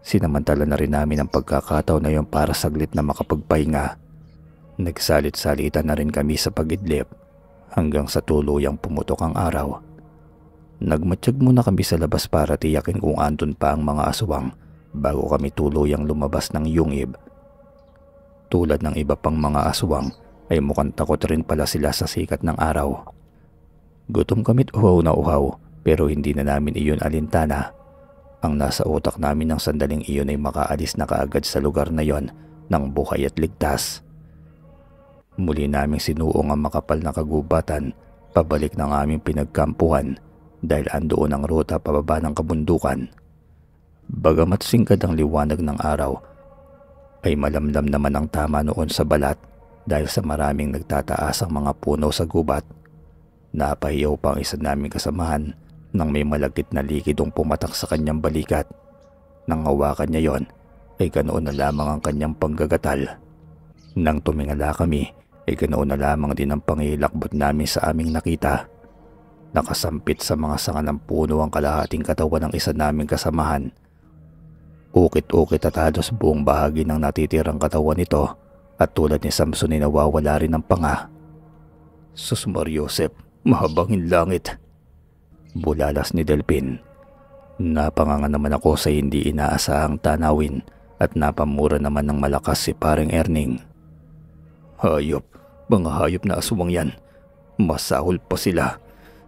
Sinamantala na rin namin ang pagkakataon na yon para saglit na makapagpahinga. Nagsalit-salitan na rin kami sa pag-idlip hanggang sa tuluyang pumutok ang araw. Nagmatsyag muna kami sa labas para tiyakin kung andun pa ang mga aswang bago kami tuluyang lumabas ng yungib. Tulad ng iba pang mga aswang ay mukhang takot rin pala sila sa sikat ng araw. Gutom kami't uhaw na uhaw pero hindi na namin iyon alintana. Ang nasa utak namin ng sandaling iyon ay makaalis na kaagad sa lugar na yon ng buhay at ligtas. Muli naming sinuong ang makapal na kagubatan pabalik ng aming pinagkampuhan dahil andoon ang ruta pababa ng kabundukan. Bagamat singkad ang liwanag ng araw, ay malamlam naman ang tama noon sa balat dahil sa maraming nagtataas ang mga puno sa gubat. Napahiyaw pa ang isa naming kasamahan nang may malagkit na likidong pumatak sa kanyang balikat. Nang hawakan niya yon, ay ganoon na lamang ang kanyang panggagatal. Nang tumingala kami, ay ganoon na lamang din ang pangihilakbot namin sa aming nakita. Nakasampit sa mga sanga ng puno ang kalahating katawan ng isa naming kasamahan. Ukit-ukit at halos buong bahagi ng natitirang katawan nito at tulad ni Samson ay nawawala rin ng panga. Sus Mariosep, mahabangin langit! Bulalas ni Delpin. Napanganga naman ako sa hindi inaasahang tanawin at napamura naman ng malakas si paring Erning. Hayop, mga hayop na aswang yan. Masahol pa sila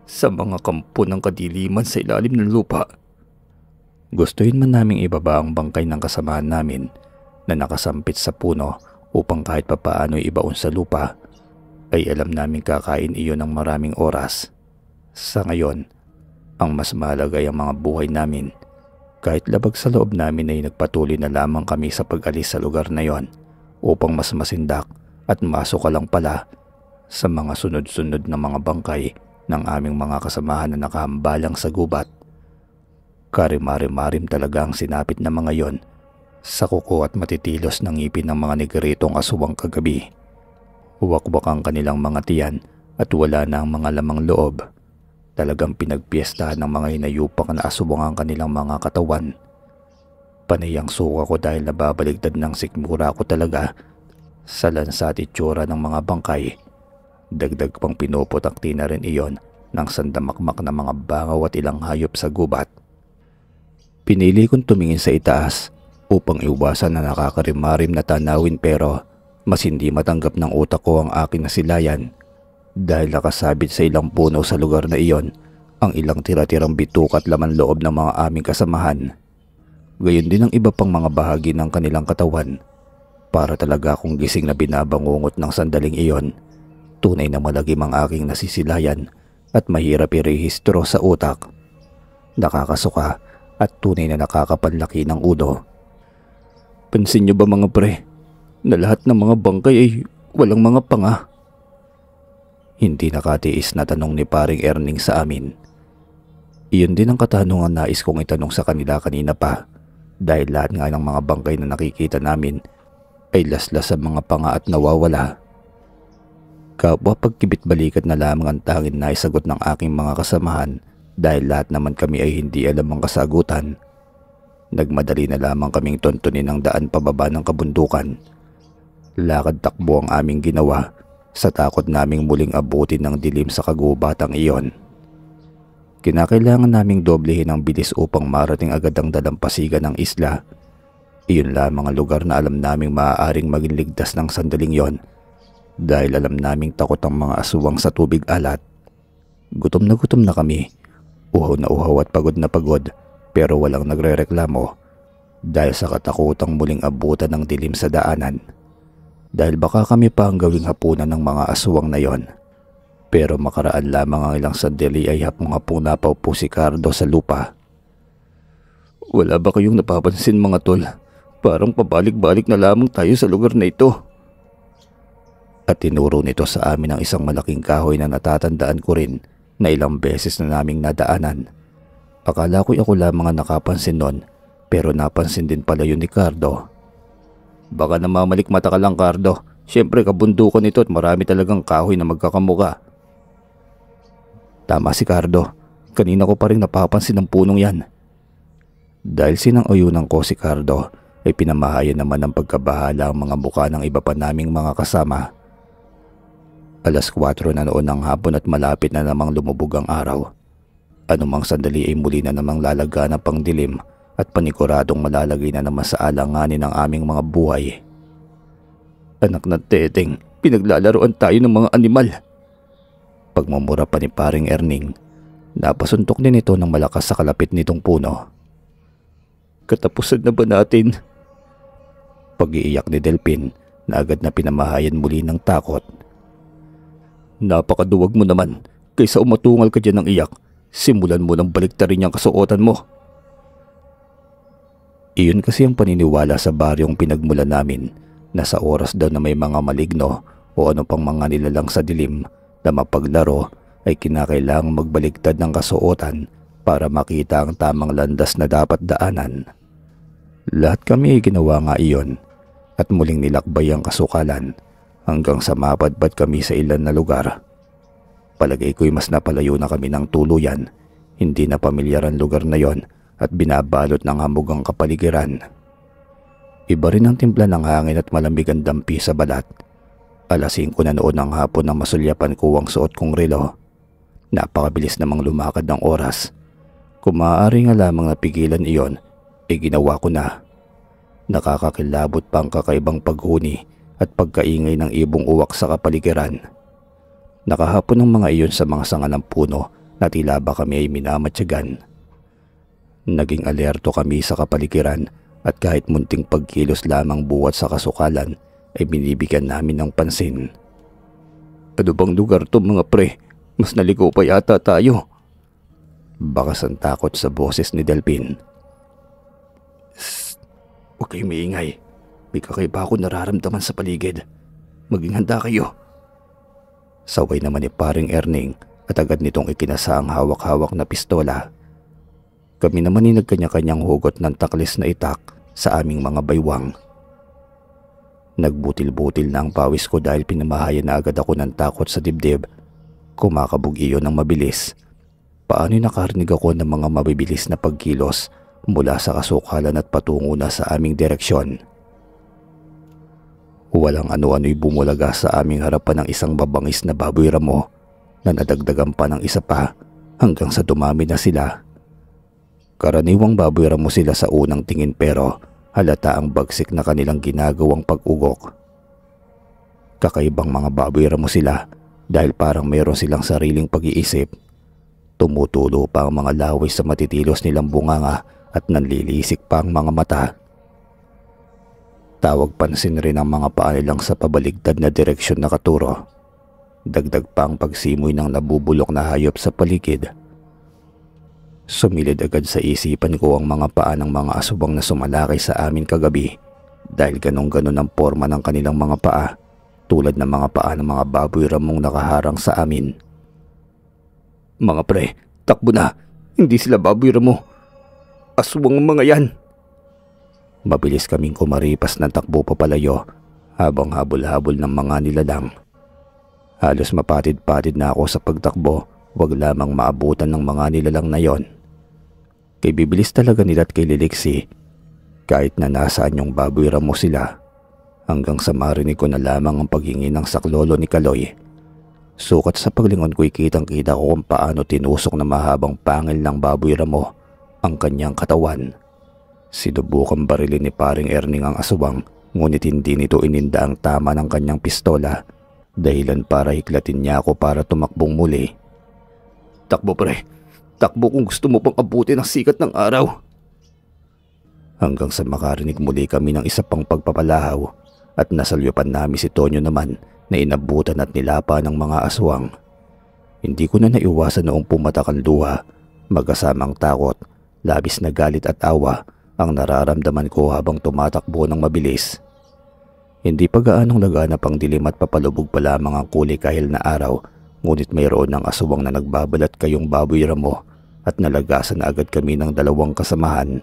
sa mga kampo ng kadiliman sa ilalim ng lupa. Gustuhin man naming ibaba ang bangkay ng kasamahan namin na nakasampit sa puno upang kahit papaano ibaon sa lupa, ay alam namin kakain iyon ng maraming oras. Sa ngayon, ang mas mahalaga ay ang mga buhay namin. Kahit labag sa loob namin ay nagpatuloy na lamang kami sa pag-alis sa lugar na yon upang mas masindak at masukalang pala sa mga sunod-sunod na mga bangkay ng aming mga kasamahan na nakahambalang sa gubat. Karimari-marim talaga ang sinapit na mga yon sa kuko at matitilos ng ngipin ng mga negeritong aswang kagabi. Huwak-wak ang kanilang mga tiyan at wala na ang mga lamang loob. Talagang pinagpiestahan ng mga hinayupak na aswang ang kanilang mga katawan. Panayang suka ko dahil nababaligtad ng sikmura ko talaga sa lansa at itsura ng mga bangkay. Dagdag pang pinuputakti na rin iyon ng sandamakmak na mga bangaw at ilang hayop sa gubat. Pinili kong tumingin sa itaas upang iwasan na nakakarimarim na tanawin pero mas hindi matanggap ng utak ko ang aking nasilayan dahil nakasabit sa ilang puno sa lugar na iyon ang ilang tira-tirang bituka at laman loob ng mga aming kasamahan. Gayon din ang iba pang mga bahagi ng kanilang katawan. Para talaga akong gising na binabangungot ng sandaling iyon. Tunay na malagim ang aking nasisilayan at mahirap irehistro sa utak. Nakakasuka at tunay na nakakapanlaki ng ulo. Pansin niyo ba mga pre, na lahat ng mga bangkay ay walang mga panga? Hindi nakatiis na tanong ni paring Erning sa amin. Iyon din ang katanungan nais kong itanong sa kanila kanina pa dahil lahat nga ng mga bangkay na nakikita namin ay laslas sa mga panga at nawawala. Kapwa pagkibit balikat na lamang ang tanging naisagot ng aking mga kasamahan dahil lahat naman kami ay hindi alam ang kasagutan. Nagmadali na lamang kaming tuntunin ang daan pababa ng kabundukan. Lakad takbo ang aming ginawa sa takot naming muling abutin ng dilim sa kagubatang iyon. Kinakailangan naming doblehin ang bilis upang marating agad ang dalampasigan ng isla. Iyon lamang ang lugar na alam naming maaaring maging ligtas ng sandaling yon dahil alam naming takot ang mga aswang sa tubig alat. Gutom na kami, uhaw na uhaw at pagod na pagod, pero walang nagrereklamo dahil sa katakutang muling abutan ng dilim sa daanan. Dahil baka kami pa ang gawing hapunan ng mga aswang na yon. Pero makaraan lamang ang ilang sandali ay hapong-hapong napaupo si Cardo sa lupa. "Wala ba kayong napapansin mga tol? Parang pabalik-balik na lamang tayo sa lugar na ito." At tinuro nito sa amin ang isang malaking kahoy na natatandaan ko rin na ilang beses na naming nadaanan. Akala ko'y ako lamang ang nakapansin nun, pero napansin din pala yun ni Cardo. "Baka namamalik mata ka lang, Cardo. Siyempre kabundukan ito at marami talagang kahoy na magkakamuka." Tama si Cardo. Kanina ko pa rin napapansin ang punong yan. Dahil sinang-uyunan ko si Cardo, ay pinamahayan naman ng pagkabahala ang mga mukha ng iba pa naming mga kasama. 4:00 na noon ng hapon at malapit na namang lumubog ang araw. Anumang sandali ay muli na namang lalagana pang dilim at paniguradong malalagay na naman sa alanganin ng aming mga buhay. "Anak na teteng, pinaglalaroan tayo ng mga animal." Pagmumura pa ni paring Erning, napasuntok din ito ng malakas sa kalapit nitong puno. "Katapusan na ba natin?" Pag-iiyak ni Delpin na agad na pinamahayan muli ng takot. "Napakaduwag mo naman. Kaysa umatungal ka dyan ng iyak, simulan mo ng baliktarin yung kasuotan mo." Iyon kasi ang paniniwala sa baryong pinagmulan namin na sa oras daw na may mga maligno o ano pang mga nilalang sa dilim na mapaglaro ay kinakailangang magbaligtad ng kasuotan para makita ang tamang landas na dapat daanan. Lahat kami ay ginawa nga iyon at muling nilakbay ang kasukalan hanggang sa mapadpad kami sa ilan na lugar. Palagay ko'y mas napalayo na kami ng tuluyan, hindi na pamilyar ang lugar na yon at binabalot ng hamog ang kapaligiran. Iba rin ang timpla ng hangin at malamig ang dampi sa balat. 5:00 na noon ng hapon nang masulyapan ko ang suot kong relo. Napakabilis namang lumakad ng oras. Kung maaari nga lamang napigilan iyon, ginawa ko na. Nakakakilabot pa ang kakaibang paghuni at pagkaingay ng ibong uwak sa kapaligiran. Nakahapon ng mga iyon sa mga sanga ng puno na tila ba kami ay minamatyagan. Naging alerto kami sa kapaligiran at kahit munting pagkilos lamang buwat sa kasukalan ay binibigyan namin ng pansin. "Ano bang lugar to mga pre? Mas naligo pa yata tayo." Bakas ang takot sa boses ni Delpin. "Shh! Huwag kayong maingay. May kakaiba ako nararamdaman sa paligid. Maging handa kayo." Saway naman ni paring Erning at agad nitong ikinasa ang hawak-hawak na pistola. Kami naman ay nagkanya-kanyang hugot ng taklis na itak sa aming mga baywang. Nagbutil-butil na ang pawis ko dahil pinamahayan na agad ako ng takot sa dibdib. Kumakabog iyon ng mabilis. Paano'y nakarinig ako ng mga mabibilis na pagkilos mula sa kasukalan at patungo na sa aming direksyon. Walang ano-ano'y bumulaga sa aming harapan ng isang babangis na baboy ramo na nadagdagan pa ng isa pa hanggang sa dumami na sila. Karaniwang baboy ramo sila sa unang tingin pero halata ang bagsik na kanilang ginagawang pag-ugok. Kakaibang mga baboy ramo sila dahil parang mayroon silang sariling pag-iisip. Tumutulo pa ang mga laway sa matitilos nilang bunganga at nanlilisik pa ang mga mata. Tawag pansin rin ang mga paa nilang sa pabaligtad na direksyon na katuro. Dagdag pa ang pagsimoy ng nabubulok na hayop sa paligid. Sumilid agad sa isipan ko ang mga paa ng mga aswang na sumalakay sa amin kagabi dahil ganong-ganon ang forma ng kanilang mga paa tulad ng mga paa ng mga baboy ramong nakaharang sa amin. "Mga pre, takbo na! Hindi sila baboy ramo. Aswang ang mga yan!" Mabilis kaming kumaripas ng takbo papalayo habang habol-habol ng mga nilalang. Halos mapatid-patid na ako sa pagtakbo, wag lamang maabutan ng mga nilalang na yon. Kay bibilis talaga nila at kay liliksi. Kahit na nasaan yung baboy ramo sila, hanggang sa marinig ko na lamang ang paghingi ng saklolo ni Kaloy. Sukat sa paglingon ko'y kitang-kita ko kung paano tinusok na mahabang pangil ng baboy ramo ang kanyang katawan. Sinubukang barilin ni paring Erning ang aswang, ngunit hindi nito ininda ang tama ng kanyang pistola, dahilan para hiklatin niya ako para tumakbong muli. "Takbo pre, takbo kung gusto mo pang abutin ang sikat ng araw." Hanggang sa makarinig muli kami ng isa pang pagpapalahaw at nasalyupan namin si Tonyo naman na inabutan at nilapa ng mga aswang. Hindi ko na naiwasan noong pumatak ang luha, magkasamang takot, labis na galit at awa ang nararamdaman ko habang tumatakbo ng mabilis. Hindi pa gaanong laganap ang dilim at papalubog pa lamang ang kulay kahil na araw, ngunit mayroon ng aswang na nagbabalat kayong baboy ramo at nalagasan na agad kami ng dalawang kasamahan.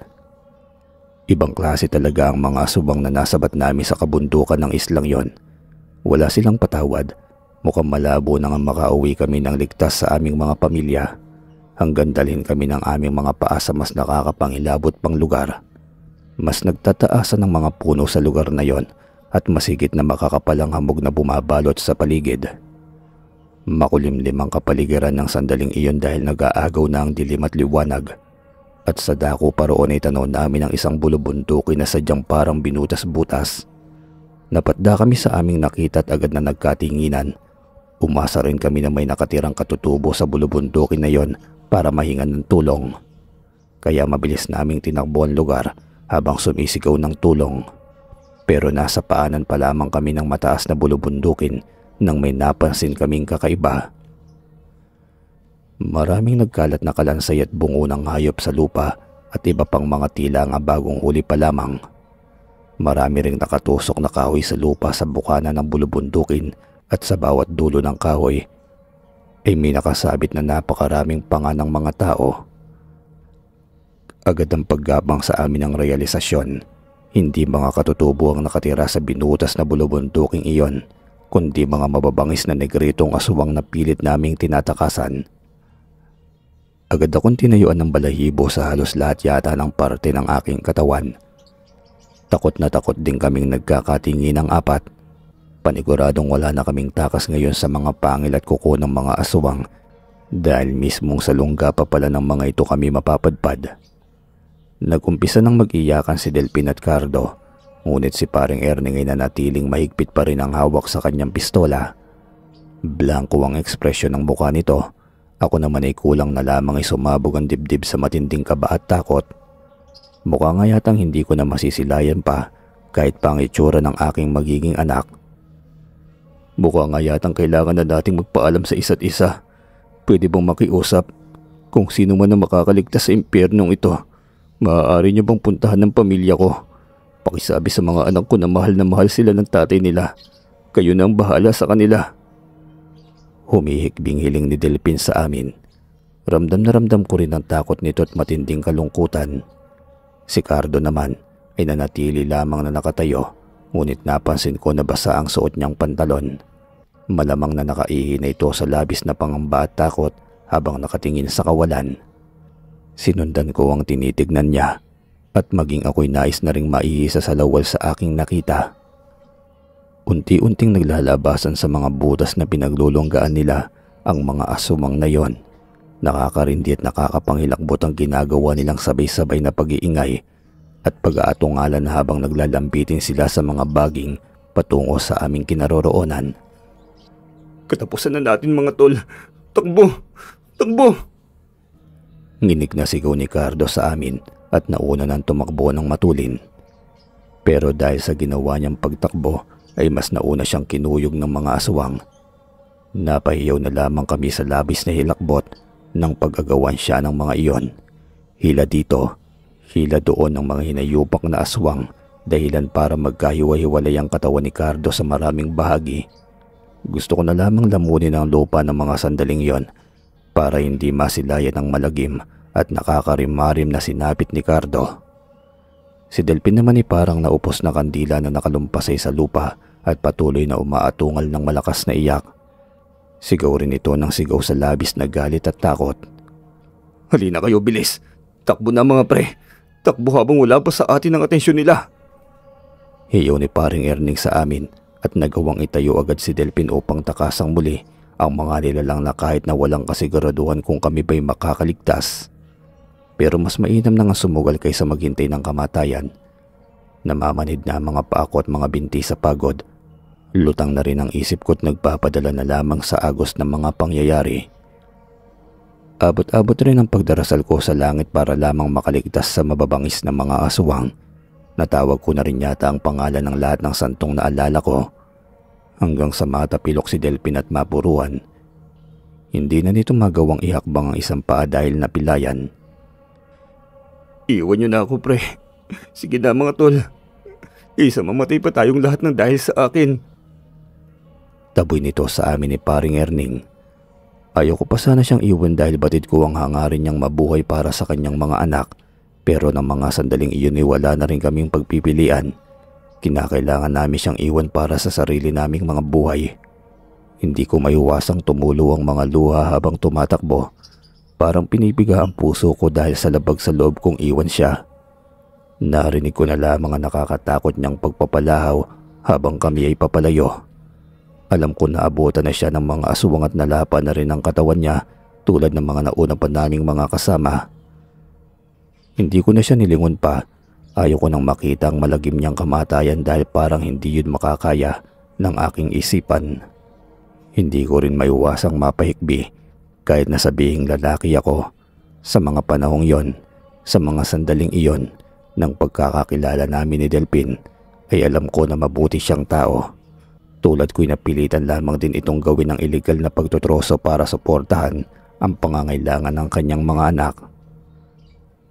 Ibang klase talaga ang mga aswang na nasabat namin sa kabundukan ng islang yon. Wala silang patawad, mukhang malabo na nga makauwi kami ng ligtas sa aming mga pamilya, hanggang dalhin kami ng aming mga paa sa mas nakakapangilabot pang lugar. Mas nagtataasan ng mga puno sa lugar na yon at masigit na makakapalang hamog na bumabalot sa paligid. Makulimlim ang kapaligiran ng sandaling iyon dahil nag-aagaw na ang dilim at liwanag, at sa dako pa roon ay tanaw namin ang isang bulubundukin na sadyang parang binutas-butas. Napatda kami sa aming nakita at agad na nagkatinginan. Umasa rin kami na may nakatirang katutubo sa bulubundukin na yon para mahingan ng tulong. Kaya mabilis naming tinakbo ang lugar habang sumisigaw ng tulong. Pero nasa paanan pa lamang kami ng mataas na bulubundukin nang may napansin kaming kakaiba. Maraming nagkalat na kalansay at bungo ng hayop sa lupa at iba pang mga tila nga bagong huli pa lamang. Marami ring nakatusok na kahoy sa lupa sa bukana ng bulubundukin at sa bawat dulo ng kahoy ay may nakasabit na napakaraming panga ng mga tao. Agad ang paggabang sa amin ng realisasyon. Hindi mga katutubo ang nakatira sa binutas na bulubunduking iyon, kundi mga mababangis na negritong aswang na pilit naming tinatakasan. Agad akong tinayuan ng balahibo sa halos lahat yata ng parte ng aking katawan. Takot na takot din kaming nagkakatingin ng apat. Paniguradong wala na kaming takas ngayon sa mga pangil at kuko ng mga aswang dahil mismong sa lungga pa pala ng mga ito kami mapapadpad. Nagumpisa ng mag-iyakan si Delpin at Cardo, ngunit si paring Erning ay nanatiling mahigpit pa rin ang hawak sa kanyang pistola. Blanko ang ekspresyon ng mukha nito. Ako naman ay kulang na lamang ay sumabog ang dibdib sa matinding kaba at takot. Mukha nga yatang hindi ko na masisilayan pa kahit pa ang itsura ng aking magiging anak. Mukha nga yatang kailangan na nating magpaalam sa isa't isa. Pwede bang makiusap? Kung sino man ang makakaligtas sa impyernong ito, maaari niyo bang puntahan ng pamilya ko? Pakisabi sa mga anak ko na mahal sila ng tatay nila. Kayo na ang bahala sa kanila. Humihikbing hiling ni Delpin sa amin. Ramdam na ramdam ko rin ang takot nito at matinding kalungkutan. Si Cardo naman ay nanatili lamang na nakatayo, ngunit napansin ko na basa ang suot niyang pantalon. Malamang na nakaihi na ito sa labis na pangamba at takot habang nakatingin sa kawalan. Sinundan ko ang tinitignan niya at maging ako'y nais na ring maihi sa salawal sa aking nakita. Unti-unting naglalabasan sa mga butas na pinaglulonggaan nila ang mga asumang na yon. Nakakarindi at nakakapangilakbot ang ginagawa nilang sabay-sabay na pag-iingay at pag-aatungalan habang naglalambitin sila sa mga baging patungo sa aming kinaroroonan. "Katapusan na natin mga tol! Takbo! Takbo!" Nginig na sigaw ni Cardo sa amin at nauna nang tumakbo ng matulin. Pero dahil sa ginawa niyang pagtakbo ay mas nauna siyang kinuyog ng mga aswang. Napahiyaw na lamang kami sa labis na hilakbot nang pag-agawan siya ng mga iyon. Hila dito, hila doon ng mga hinayupak na aswang dahilan para magkahiwa-hiwalay ang katawan ni Cardo sa maraming bahagi. Gusto ko na lamang lamunin ang lupa ng mga sandaling yon para hindi masilayan ng malagim at nakakarimarim na sinapit ni Cardo. Si Delpin naman ay parang naupos na kandila na nakalumpasay sa lupa at patuloy na umaatungal ng malakas na iyak. Sigaw rin ito ng sigaw sa labis na galit at takot. "Halina kayo, bilis! Takbo na mga pre! Takbo habang wala pa sa atin ang atensyon nila!" Hiyaw ni paring Erning sa amin at nagawang itayo agad si Delphin upang takasang muli ang mga nilalang na kahit na walang kasiguraduhan kung kami ba'y makakaligtas. Pero mas mainam na nga sumugal kaysa maghintay ng kamatayan. Namamanid na ang mga paa ko at mga binti sa pagod. Lutang na rin ang isip ko at nagpapadala na lamang sa agos ng mga pangyayari. Abot-abot rin ang pagdarasal ko sa langit para lamang makaligtas sa mababangis na mga aswang. Natawag ko na rin yata ang pangalan ng lahat ng santong naalala ko. Hanggang sa matapilok si Delphin at mapuruan. Hindi na nito magawang ihakbang ang isang paa dahil napilayan. Iwan niyo na ako, pre. Sige na mga tol. Isa mamatay pa tayong lahat ng dahil sa akin. Taboy nito sa amin ni paring Erning. Ayoko pa sana siyang iwan dahil batid ko ang hangarin niyang mabuhay para sa kanyang mga anak. Pero ng mga sandaling iyon ay wala na rin kaming pagpipilian. Kinakailangan namin siyang iwan para sa sarili naming mga buhay. Hindi ko maiwasang tumulo ang mga luha habang tumatakbo. Parang pinipiga ang puso ko dahil sa labag sa loob kong iwan siya. Narinig ko na lamang ang nakakatakot niyang pagpapalahaw habang kami ay papalayo. Alam ko na abutan na siya ng mga aswang at nalapa na rin ang katawan niya tulad ng mga nauna pa naming mga kasama. Hindi ko na siya nilingon pa. Ayaw ko nang makita ang malagim niyang kamatayan dahil parang hindi yun makakaya ng aking isipan. Hindi ko rin maiwasang mapahikbi kahit nasabihing lalaki ako. Sa mga panahong yon, sa mga sandaling iyon, ng pagkakakilala namin ni Delphin, ay alam ko na mabuti siyang tao. Tulad ko'y napilitan lamang din itong gawin ng iligal na pagtutroso para suportahan ang pangangailangan ng kanyang mga anak.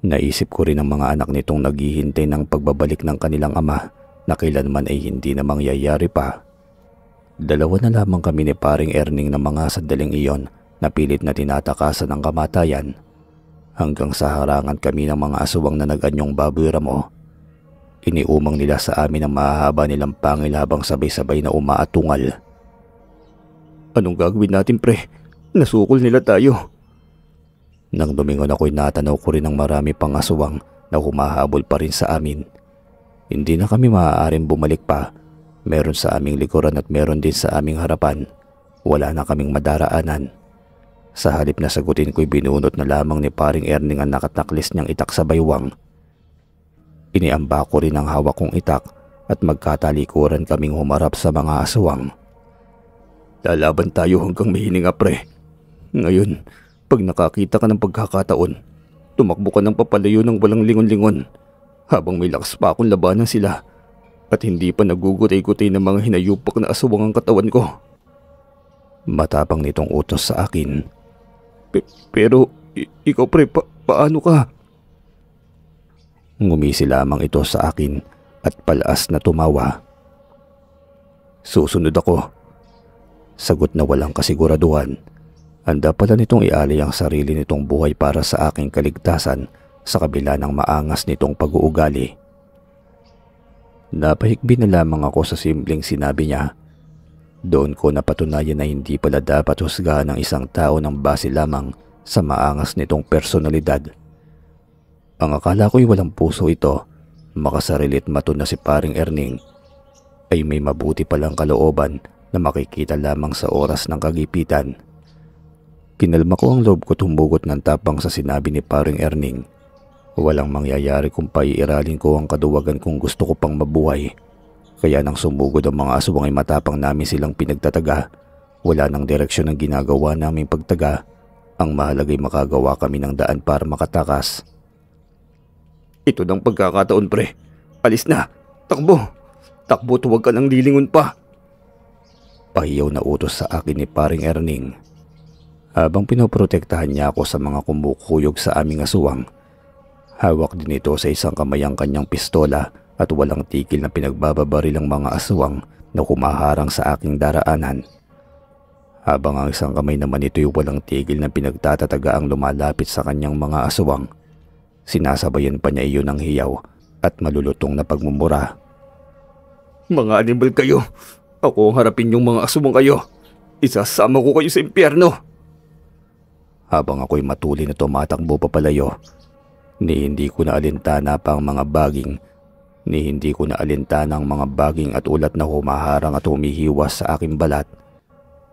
Naisip ko rin ang mga anak nitong naghihintay ng pagbabalik ng kanilang ama na kailanman ay hindi na mangyayari pa. Dalawa na lamang kami ni paring Erning ng mga sandaling iyon na pilit na tinatakasan ng kamatayan. Hanggang sa harangan kami ng mga aswang na nag-anyong baboy ramo. Iniumang nila sa amin ang mahahaba nilang pangil habang sabay-sabay na umaatungal. Anong gagawin natin, pre? Nasukol nila tayo. Nang lumingon ako'y natanaw ko rin ang marami pang aswang na humahabol pa rin sa amin. Hindi na kami maaaring bumalik pa. Meron sa aming likuran at meron din sa aming harapan. Wala na kaming madaraanan. Sa halip na sagutin ko'y binunot na lamang ni paring Erning ang nakataklis niyang itak sa baywang. Iniamba ko rin ang hawak kong itak at magkatalikuran kaming humarap sa mga aswang. Lalaban tayo hanggang may hininga, pre. Ngayon, pag nakakita ka ng pagkakataon, tumakbo ka ng papalayo ng walang lingon-lingon habang may lakas pa akong labanan sila at hindi pa nagugutay-gutay ng mga hinayupak na aswang ang katawan ko. Matapang nitong utos sa akin. Pero ikaw, pre, paano ka? Ngumisi lamang ito sa akin at palaas na tumawa. Susunod ako. Sagot na walang kasiguraduhan. Handa pala nitong ialay ang sarili nitong buhay para sa aking kaligtasan sa kabila ng maangas nitong pag-uugali. Napahikbi na lamang ako sa simpleng sinabi niya. Doon ko napatunayan na hindi pala dapat husgahan ng isang tao ng base lamang sa maangas nitong personalidad. Ang akala ko'y walang puso ito, makasarili at matun na si paring Erning, ay may mabuti palang kalooban na makikita lamang sa oras ng kagipitan. Kinalma ko ang loob ko tumugot ng tapang sa sinabi ni paring Erning. Walang mangyayari kung paiiralin ko ang kaduwagan kung gusto ko pang mabuhay. Kaya nang sumugod ang mga aswang ay matapang namin silang pinagtataga. Wala nang direksyon ang ginagawa naming pagtaga. Ang mahalagay makagawa kami ng daan para makatakas. Ito ng pagkakataon, pre. Alis na. Takbo. Takbo, huwag ka nang lilingon pa. Pahiyaw na utos sa akin ni paring Erning. Habang pinoprotektahan niya ako sa mga kumukuyog sa aming aswang. Hawak din ito sa isang kamay ang kanyang pistola at walang tigil na pinagbababaril ang mga aswang na humaharang sa aking daraanan. Habang ang isang kamay naman ito'y walang tigil na pinagtatataga ang lumalapit sa kanyang mga aswang. Sinasabayan pa niya iyon ng hiyaw at malulutong na pagmumura. Mga animal kayo. Ako ang harapin yung mga aswang kayo. Isasama ko kayo sa impyerno. Habang ako'y matuloy na tumatakbo papalayo, ni hindi ko na alintana pa ang mga baging Ni hindi ko naalintana ang mga baging at ulat na humaharang at humihiwas sa aking balat.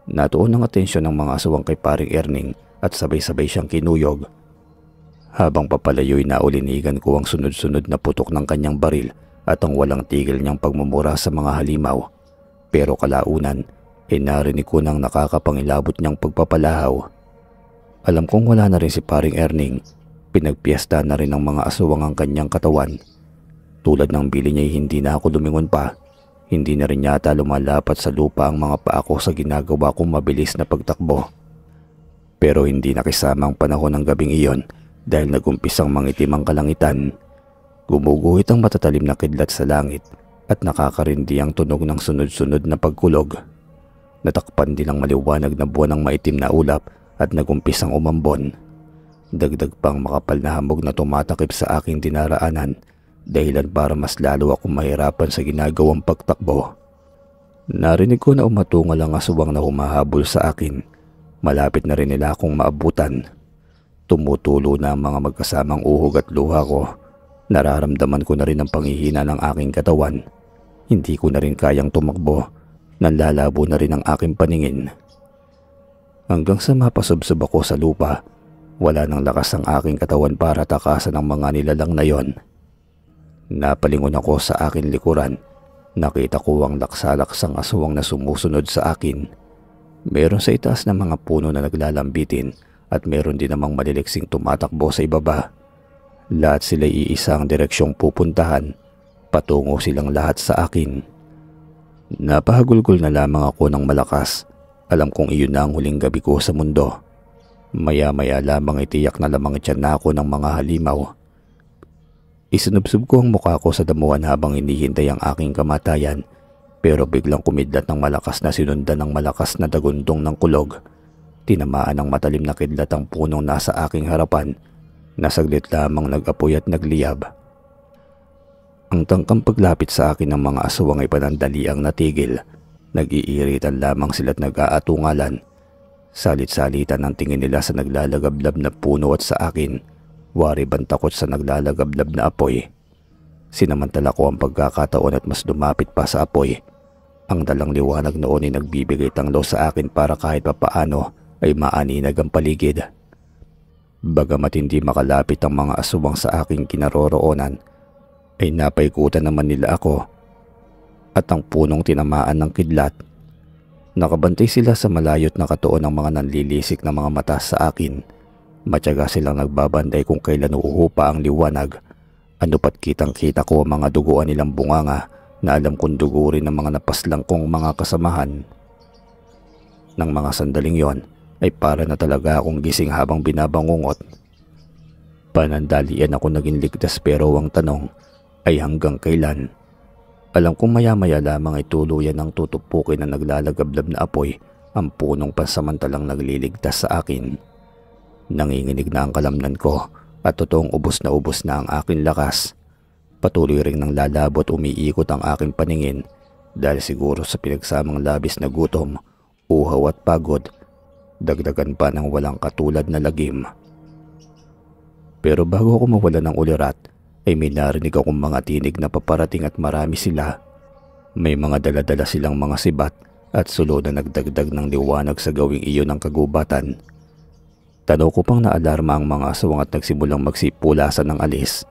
Natuon ang atensyon ng mga aswang kay paring Erning at sabay-sabay siyang kinuyog. Habang papalayo'y naulinigan ko ang sunod-sunod na putok ng kanyang baril at ang walang tigil niyang pagmumura sa mga halimaw. Pero kalaunan, narinig ko ng nakakapangilabot niyang pagpapalahaw. Alam kong wala na rin si paring Erning. Pinagpiesta na rin ng mga aswang ang kanyang katawan. Tulad ng bili niya hindi na ako lumingon pa. Hindi na rin yata lumalapat sa lupa ang mga paa ko sa ginagawa kong mabilis na pagtakbo. Pero hindi nakisama ang panahon ng gabing iyon dahil nagumpisang mangitim ang kalangitan. Gumuguhit ang matatalim na kidlat sa langit at nakakarindi ang tunog ng sunod-sunod na pagkulog. Natakpan din ang maliwanag na buwan ng maitim na ulap at nagumpisang umambon. Dagdag pang makapal na hamog na tumatakip sa aking dinaraanan, dahilan para mas lalo akong mahirapan sa ginagawang pagtakbo. Narinig ko na umatungal ang aswang na humahabol sa akin. Malapit na rin nila akong maabutan. Tumutulo na ang mga magkasamang uhog at luha ko. Nararamdaman ko na rin ang panghihina ng aking katawan. Hindi ko na rin kayang tumakbo. Nanlalabo na rin ang aking paningin. Hanggang sa mapasubsob ako sa lupa, wala nang lakas ang aking katawan para takasan ang mga nilalang na yon. Napalingon ako sa akin likuran. Nakita ko ang laksalaksang aswang na sumusunod sa akin. Meron sa itaas na mga puno na naglalambitin at meron din namang maliliksing tumatakbo sa ibaba. Lahat sila iisa ang direksyong pupuntahan. Patungo silang lahat sa akin. Napahagulgol na lamang ako ng malakas. Alam kong iyon na ang huling gabi ko sa mundo. Maya-maya lamang itiyak na lamang tiyan na ako ng mga halimaw. Isinubsob ko ang mukha ko sa damuhan habang hinihintay ang aking kamatayan, pero biglang kumidlat ng malakas na sinundan ng malakas na dagundong ng kulog. Tinamaan ng matalim na kidlat ang punong nasa aking harapan na saglit lamang nag-apoy at nagliyab. Ang tangkang paglapit sa akin ng mga aswang ay panandaliang natigil. Nag-iiritan lamang sila't nag-aatungalan. Salit-salitan ang tingin nila sa naglalagablab na puno at sa akin. Wari bang takot sa naglalagablab na apoy. Sinamantala ko ang pagkakataon at mas lumapit pa sa apoy. Ang dalang liwanag noon ay nagbibigay tanglaw sa akin para kahit papaano ay maaninag ang paligid. Bagamat hindi makalapit ang mga aswang sa aking kinaroroonan, ay napaikutan naman nila ako at ang punong tinamaan ng kidlat. Nakabantay sila sa malayo't nakatuon ng mga nanlilisik na mga mata sa akin. Matyaga silang nagbabantay kung kailan uuhupa ang liwanag. Ano pat kitang-kita ko ang mga duguan nilang bunganga na alam kong dugo rin ng mga napaslang kong mga kasamahan. Nang mga sandaling yon ay para na talaga akong gising habang binabangungot. Panandalian ako naging ligtas pero ang tanong ay hanggang kailan? Alam kong maya-maya lamang ay tuluyan ng tutupukin na naglalagablab na apoy ang punong pansamantalang nagliligtas sa akin. Nanginginig na ang kalamnan ko at totoong ubos na ang aking lakas. Patuloy ring nang lalabot umiikot ang aking paningin dahil siguro sa pinagsamang labis na gutom, uhaw at pagod, dagdagan pa ng walang katulad na lagim. Pero bago ako mawala ng ulirat, ay may narinig akong mga tinig na paparating at marami sila. May mga daladala silang mga sibat at sulo na nagdagdag ng liwanag sa gawing iyon ng kagubatan. Tanaw ko pang naalarma ang mga aswang at nagsimulang magsipulasan ng alis.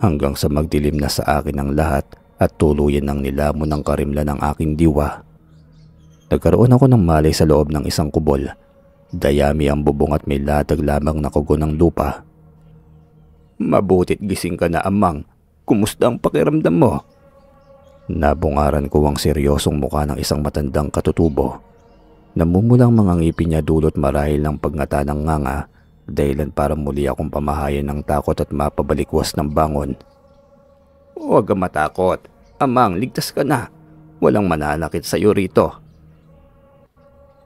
Hanggang sa magdilim na sa akin ang lahat at tuluyan ng nilamon ng karimlan ng aking diwa. Nagkaroon ako ng malay sa loob ng isang kubol. Dayami ang bubong at may latag lamang na kugo ng lupa. "Mabutit gising ka na, Amang. Kumusta ang pakiramdam mo?" Nabungaran ko ang seryosong mukha ng isang matandang katutubo. Namumulang mga ngipin niya dulot marahil ng pagngata ng nganga, dahilan para muli akong pamahayan ng takot at mapabalikwas ng bangon. "Huwag kang matakot. Amang, ligtas ka na. Walang mananakit sa iyo rito."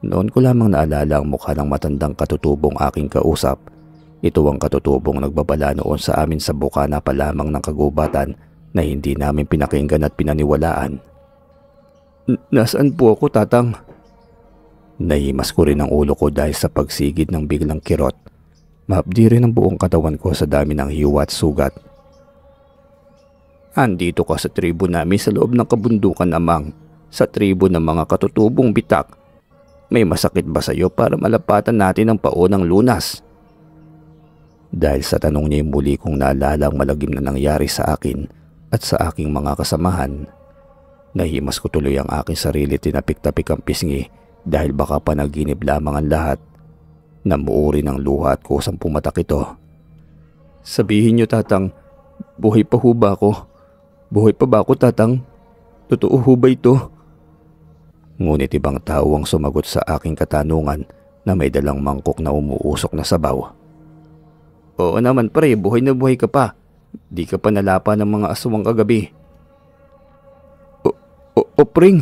Noon ko lamang naalala ang mukha ng matandang katutubong aking kausap. Ito ang katutubong nagbabala noon sa amin sa bukana pa lamang ng kagubatan na hindi namin pinakinggan at pinaniwalaan. "Nasaan po ako, Tatang?" Nahimas ko rin ang ulo ko dahil sa pagsigid ng biglang kirot. Mahapdi rin ang buong katawan ko sa dami ng hiwa at sugat. Andito ka sa tribo namin sa loob ng kabundukan, Amang. Sa tribo ng mga katutubong bitak. May masakit ba sa iyo para malapatan natin ang paunang lunas? Dahil sa tanong niya muli kong naalala ang malagim na nangyari sa akin at sa aking mga kasamahan, nahimas ko tuloy ang aking sarili, tinapik-tapik ang pisngi dahil baka panaginip lamang ang lahat. Namuuri ng luha at kusang pumatak ito. Sabihin niyo, Tatang, buhay pa ho ba ako? Buhay pa ba ako, Tatang? Totoo ho ba ito? Ngunit ibang tao ang sumagot sa aking katanungan na may dalang mangkok na umuusok na sabaw. Oo naman pre, buhay na buhay ka pa. Di ka pa nalapa ng mga aswang kagabi. Opring!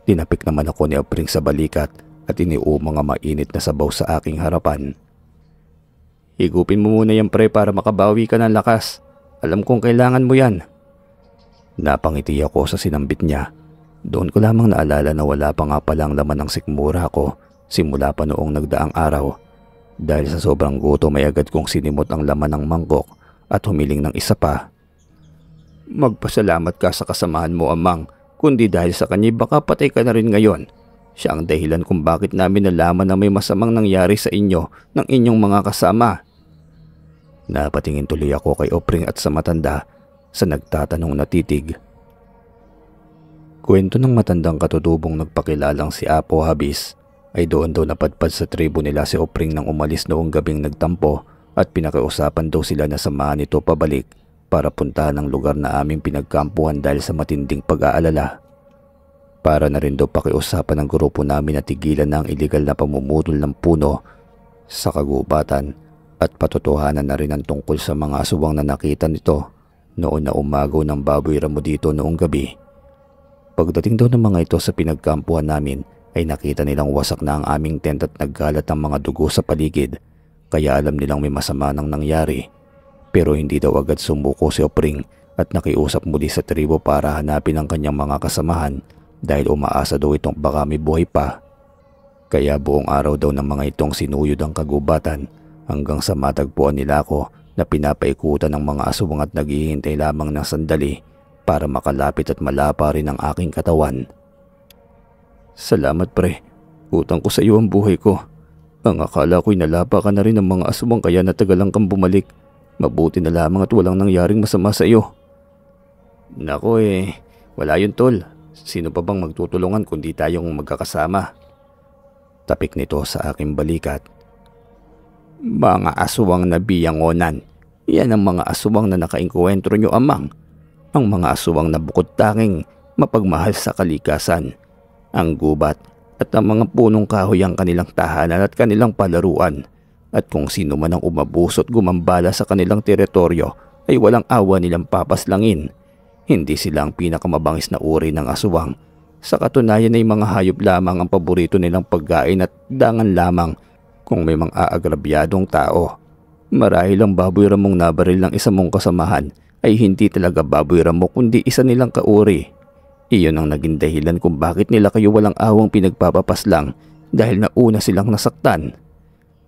Tinapik naman ako ni Opring sa balikat at iniumang ang mainit na sabaw sa aking harapan. Higupin mo muna yan pre para makabawi ka ng lakas. Alam kong kailangan mo yan. Napangiti ako sa sinambit niya. Doon ko lamang naalala na wala pa nga palang laman ng sikmura ko simula pa noong nagdaang araw. Dahil sa sobrang gutom ay agad kong sinimot ang laman ng mangkok at humiling ng isa pa. Magpasalamat ka sa kasamahan mo, Amang, kundi dahil sa kanya baka patay ka na rin ngayon. Siya ang dahilan kung bakit namin nalaman na may masamang nangyari sa inyo ng inyong mga kasama. Napatingin tuloy ako kay Opring at sa matanda sa nagtatanong na titig. Kwento ng matandang katutubong nagpakilalang si Apo Habis ay doon daw napadpad sa tribo nila si Opring nang umalis noong gabing nagtampo at pinakiusapan daw sila na samahan ito pabalik para puntahan ang lugar na aming pinagkampuhan dahil sa matinding pag-aalala. Para na rin daw pakiusapan ng grupo namin na tigilan na ang iligal na pamumutol ng puno sa kagubatan at patotohanan na rin ang tungkol sa mga aswang na nakita nito noon na umagaw ng baboy ramo dito noong gabi. Pagdating daw ng mga ito sa pinagkampuhan namin ay nakita nilang wasak na ang aming tent at nagkalat ang mga dugo sa paligid, kaya alam nilang may masama nang nangyari. Pero hindi daw agad sumuko si Opring at nakiusap muli sa tribo para hanapin ang kanyang mga kasamahan dahil umaasa daw itong baka may buhay pa. Kaya buong araw daw ng mga itong sinuyod ang kagubatan hanggang sa matagpuan nila ako na pinapaikutan ng mga aswang at naghihintay lamang ng sandali para makalapit at malapa rin ang aking katawan. Salamat pre, utang ko sa iyo ang buhay ko. Ang akala ko'y nalapa ka na rin ng mga aswang kaya natagalan kang bumalik. Mabuti na lamang at walang nangyaring masama sa iyo. Nako wala yun tol. Sino pa bang magtutulungan kundi tayong magkakasama? Tapik nito sa aking balikat. Mga aswang na biyangonan. Yan ang mga aswang na nakaengkwentro nyo, Amang. Ang mga aswang na bukod tanging mapagmahal sa kalikasan. Ang gubat at ang mga punong kahoy ang kanilang tahanan at kanilang palaruan. At kung sino man ang umabusot gumambala sa kanilang teritoryo ay walang awa nilang papaslangin. Hindi sila ang pinakamabangis na uri ng aswang. Sa katunayan ay mga hayop lamang ang paborito nilang pagkain at dangan lamang kung may mga aagrabyadong tao. Marahil ang baboy ramong nabaril ng isa mong kasamahan ay hindi talaga baboy ramo kundi isa nilang kauri. Iyon ang naging dahilan kung bakit nila kayo walang awang pinagpapapaslang dahil nauna silang nasaktan.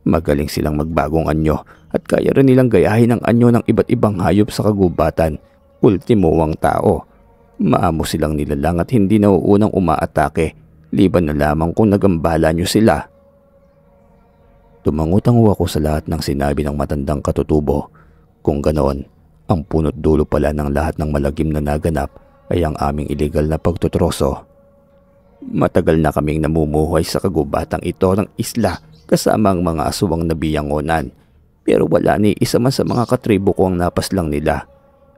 Magaling silang magbagong anyo at kaya rin nilang gayahin ang anyo ng iba't ibang hayop sa kagubatan. Ultimo ang tao. Maamo silang nilalang at hindi nauunang umaatake, liban na lamang kung nagambala nyo sila. Tumangutango ako sa lahat ng sinabi ng matandang katutubo. Kung ganon, ang punot dulo pala ng lahat ng malagim na naganap ay ang aming iligal na pagtutroso. Matagal na kaming namumuhay sa kagubatang ito ng isla kasama ang mga aswang na biyangonan, pero wala ni isa man sa mga katribo ko ang napaslang nila.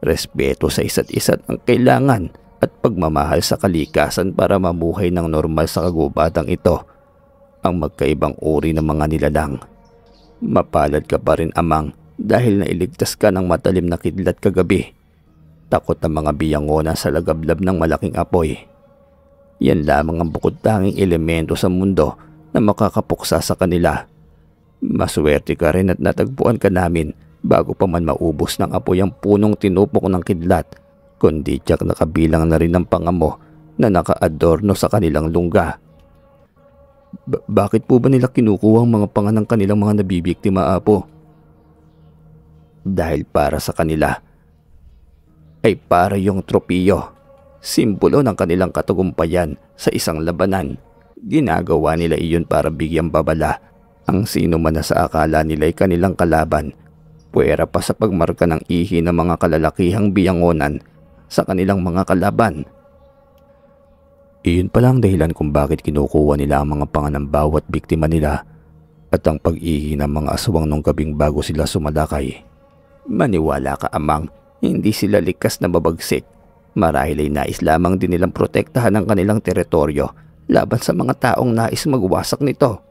Respeto sa isa't isa ang kailangan at pagmamahal sa kalikasan para mamuhay ng normal sa kagubatang ito. Ang magkaibang uri ng mga nilalang. Mapalad ka pa rin, Amang, dahil nailigtas ka ng matalim na kidlat kagabi. Takot ang mga biyangona sa lagablab ng malaking apoy. Yan lamang ang bukod tanging elemento sa mundo na makakapuksa sa kanila. Maswerte ka rin at natagpuan ka namin bago pa man maubos ng apoy ang punong tinupok ng kidlat, kundi tiyak nakabilang na rin ng pangamo na nakaadorno sa kanilang lungga. Bakit po ba nila kinukuha ang mga panga ng kanilang mga nabibiktima, Apo? Dahil para sa kanila, ay para yung tropiyo, simbolo ng kanilang katagumpayan sa isang labanan. Ginagawa nila iyon para bigyang babala ang sino man na sa akala nila ay kanilang kalaban, puwera pa sa pagmarka ng ihi ng mga kalalakihang biyangonan sa kanilang mga kalaban. Iyon pala ang dahilan kung bakit kinukuha nila ang mga panganambawat biktima nila at ang pag-ihi ng mga aswang nung gabing bago sila sumalakay. Maniwala ka, amang, hindi sila likas na mabagsik. Marahil ay nais lamang din nilang protektahan ang kanilang teritoryo laban sa mga taong nais magwasak nito.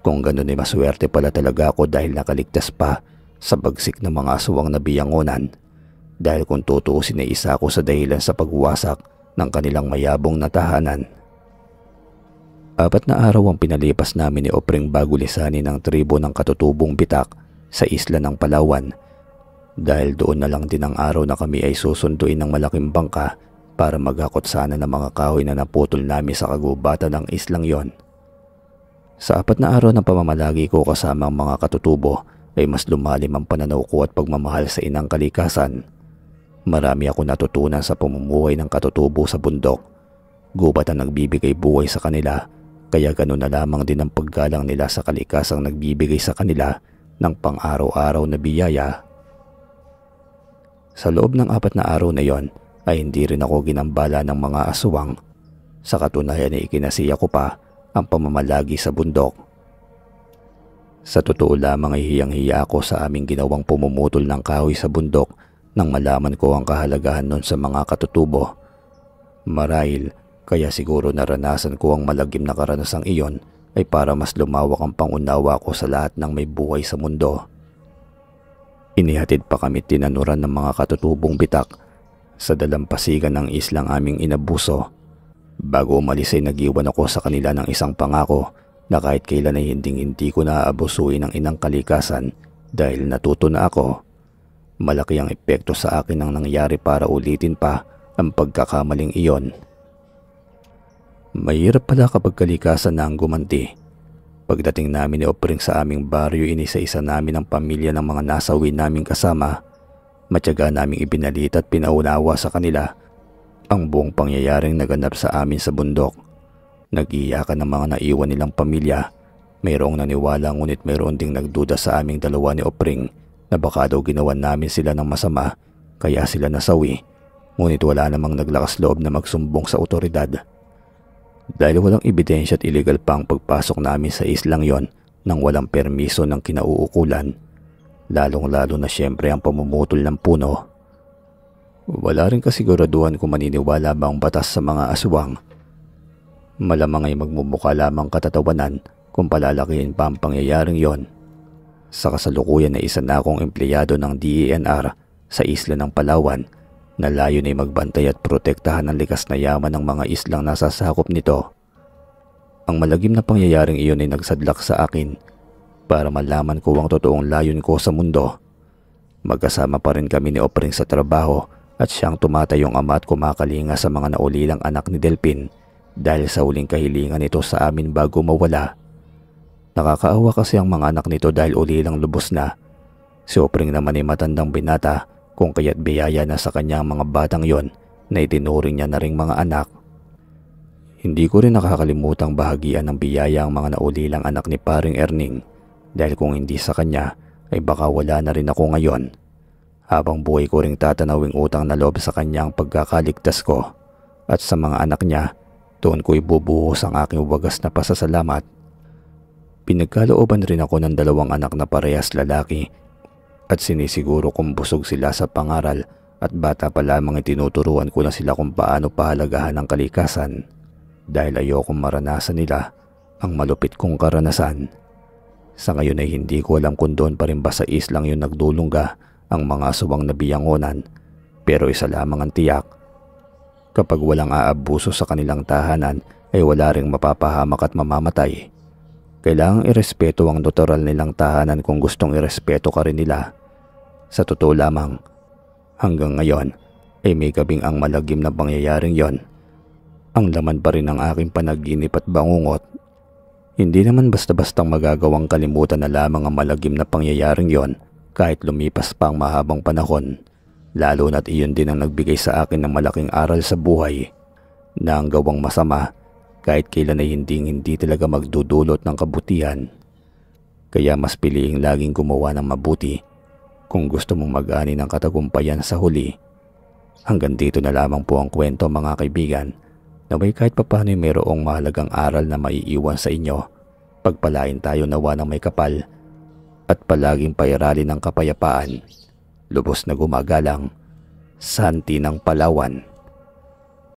Kung ganun ay maswerte pala talaga ako dahil nakaligtas pa sa bagsik ng mga aswang na biyangonan. Dahil kung tutuusin ay isa ako sa dahilan sa pagwasak ng kanilang mayabong na tahanan. 4 na araw ang pinalipas namin ni Opring bago lisanin ng tribo ng katutubong bitak sa isla ng Palawan. Dahil doon na lang din ang araw na kami ay susunduin ng malaking bangka para maghakot sana ng mga kahoy na naputol namin sa kagubatan ng islang yon. Sa 4 na araw ng pamamalagi ko kasama ang mga katutubo ay mas lumalim ang pananaw ko at pagmamahal sa inang kalikasan. Marami ako natutunan sa pamumuhay ng katutubo sa bundok. Gubat ang nagbibigay buhay sa kanila, kaya ganoon na lamang din ang paggalang nila sa kalikasang nagbibigay sa kanila ng pang-araw-araw na biyaya. Sa loob ng 4 na araw na yon ay hindi rin ako ginambala ng mga aswang. Sa katunayan ay ikinasiya ko pa ang pamamalagi sa bundok. Sa totoo lamang ay hiyang-hiya ako sa aming ginawang pumumutol ng kahoy sa bundok nang malaman ko ang kahalagahan nun sa mga katutubo. Marahil kaya siguro naranasan ko ang malagim na karanasang iyon ay para mas lumawak ang pangunawa ko sa lahat ng may buhay sa mundo. Inihatid pa kami tinanuran ng mga katutubong bitak sa dalampasigan ng islang aming inabuso. Bago umalis ay nag-iwan ako sa kanila ng isang pangako na kahit kailan ay hindi ko naaabusuin ang inang kalikasan dahil natuto na ako. Malaki ang epekto sa akin ang nangyari para ulitin pa ang pagkakamaling iyon. Mahirap pala kapag kalikasan na ang gumanti. Pagdating namin ni Opring sa aming baryo, inisa-isa namin ang pamilya ng mga nasawi naming kasama. Matyaga naming ibinalita at pinaunawa sa kanila ang buong pangyayaring naganap sa amin sa bundok. Nag-iiyakan ng mga naiwan nilang pamilya. Mayroong naniwala ngunit mayroon ding nagduda sa aming dalawa ni Opring na baka daw ginawan namin sila ng masama kaya sila nasawi, ngunit wala namang naglakas loob na magsumbong sa otoridad. Dahil walang ebidensya at illegal pa ang pagpasok namin sa islang yon nang walang permiso ng kinauukulan, lalong-lalo na siyempre ang pamumutol ng puno. Wala rin kasiguraduhan kung maniniwala ba ang batas sa mga aswang. Malamang ay magmumukha lamang katatawanan kung palalakihin pa ang pangyayaring yon. Sa kasalukuyan na isa na akong empleyado ng DENR sa isla ng Palawan na layon ay magbantay at protektahan ang likas na yaman ng mga islang nasasakop nito. Ang malagim na pangyayaring iyon ay nagsadlak sa akin para malaman ko ang totoong layon ko sa mundo. Magkasama pa rin kami ni Opring sa trabaho at siyang tumatayong ama at kumakalinga sa mga naulilang anak ni Delpin dahil sa huling kahilingan nito sa amin bago mawala. Nakakaawa kasi ang mga anak nito dahil ulilang lubos na. Si Opring naman ay matandang binata kung kaya't biyaya na sa kanya ang mga batang yon na itinuring niya na ring mga anak. Hindi ko rin nakakalimutang bahagian ng biyaya ang mga naulilang anak ni Paring Erning dahil kung hindi sa kanya ay baka wala na rin ako ngayon. Habang buhay ko ring tatanawing utang na loob sa kanya ang pagkakaligtas ko at sa mga anak niya doon ko ibubuhos ang aking wagas na pasasalamat. Pinagkalooban rin ako ng 2 anak na parehas lalaki at sinisiguro kong busog sila sa pangaral at bata pa lamang itinuturuan ko na sila kung paano pahalagahan ang kalikasan dahil ayokong maranasan nila ang malupit kong karanasan. Sa ngayon ay hindi ko alam kung doon pa rin ba sa islang yun nagdulungga ang mga aswang na biyangonan, pero isa lamang ang tiyak. Kapag walang aabuso sa kanilang tahanan ay wala ring mapapahamak at mamamatay. Kailangang irespeto ang natural nilang tahanan kung gustong irespeto ka rin nila. Sa totoo lamang, hanggang ngayon ay may gabing ang malagim na pangyayaring yon ang laman pa rin ng aking panaginip at bangungot. Hindi naman basta-bastang magagawang kalimutan na lamang ang malagim na pangyayaring yon kahit lumipas pa ang mahabang panahon. Lalo na't iyon din ang nagbigay sa akin ng malaking aral sa buhay na ang gawang masama kahit kailan ay hindi talaga magdudulot ng kabutihan. Kaya mas piliing laging gumawa ng mabuti kung gusto mong mag-ani ng katagumpayan sa huli. Hanggang dito na lamang po ang kwento mga kaibigan, na may kahit papano mayroong mahalagang aral na maiiwan sa inyo. Pagpalain tayo nawa ng may kapal at palaging pairali ng kapayapaan. Lubos na gumagalang, Santi ng Palawan.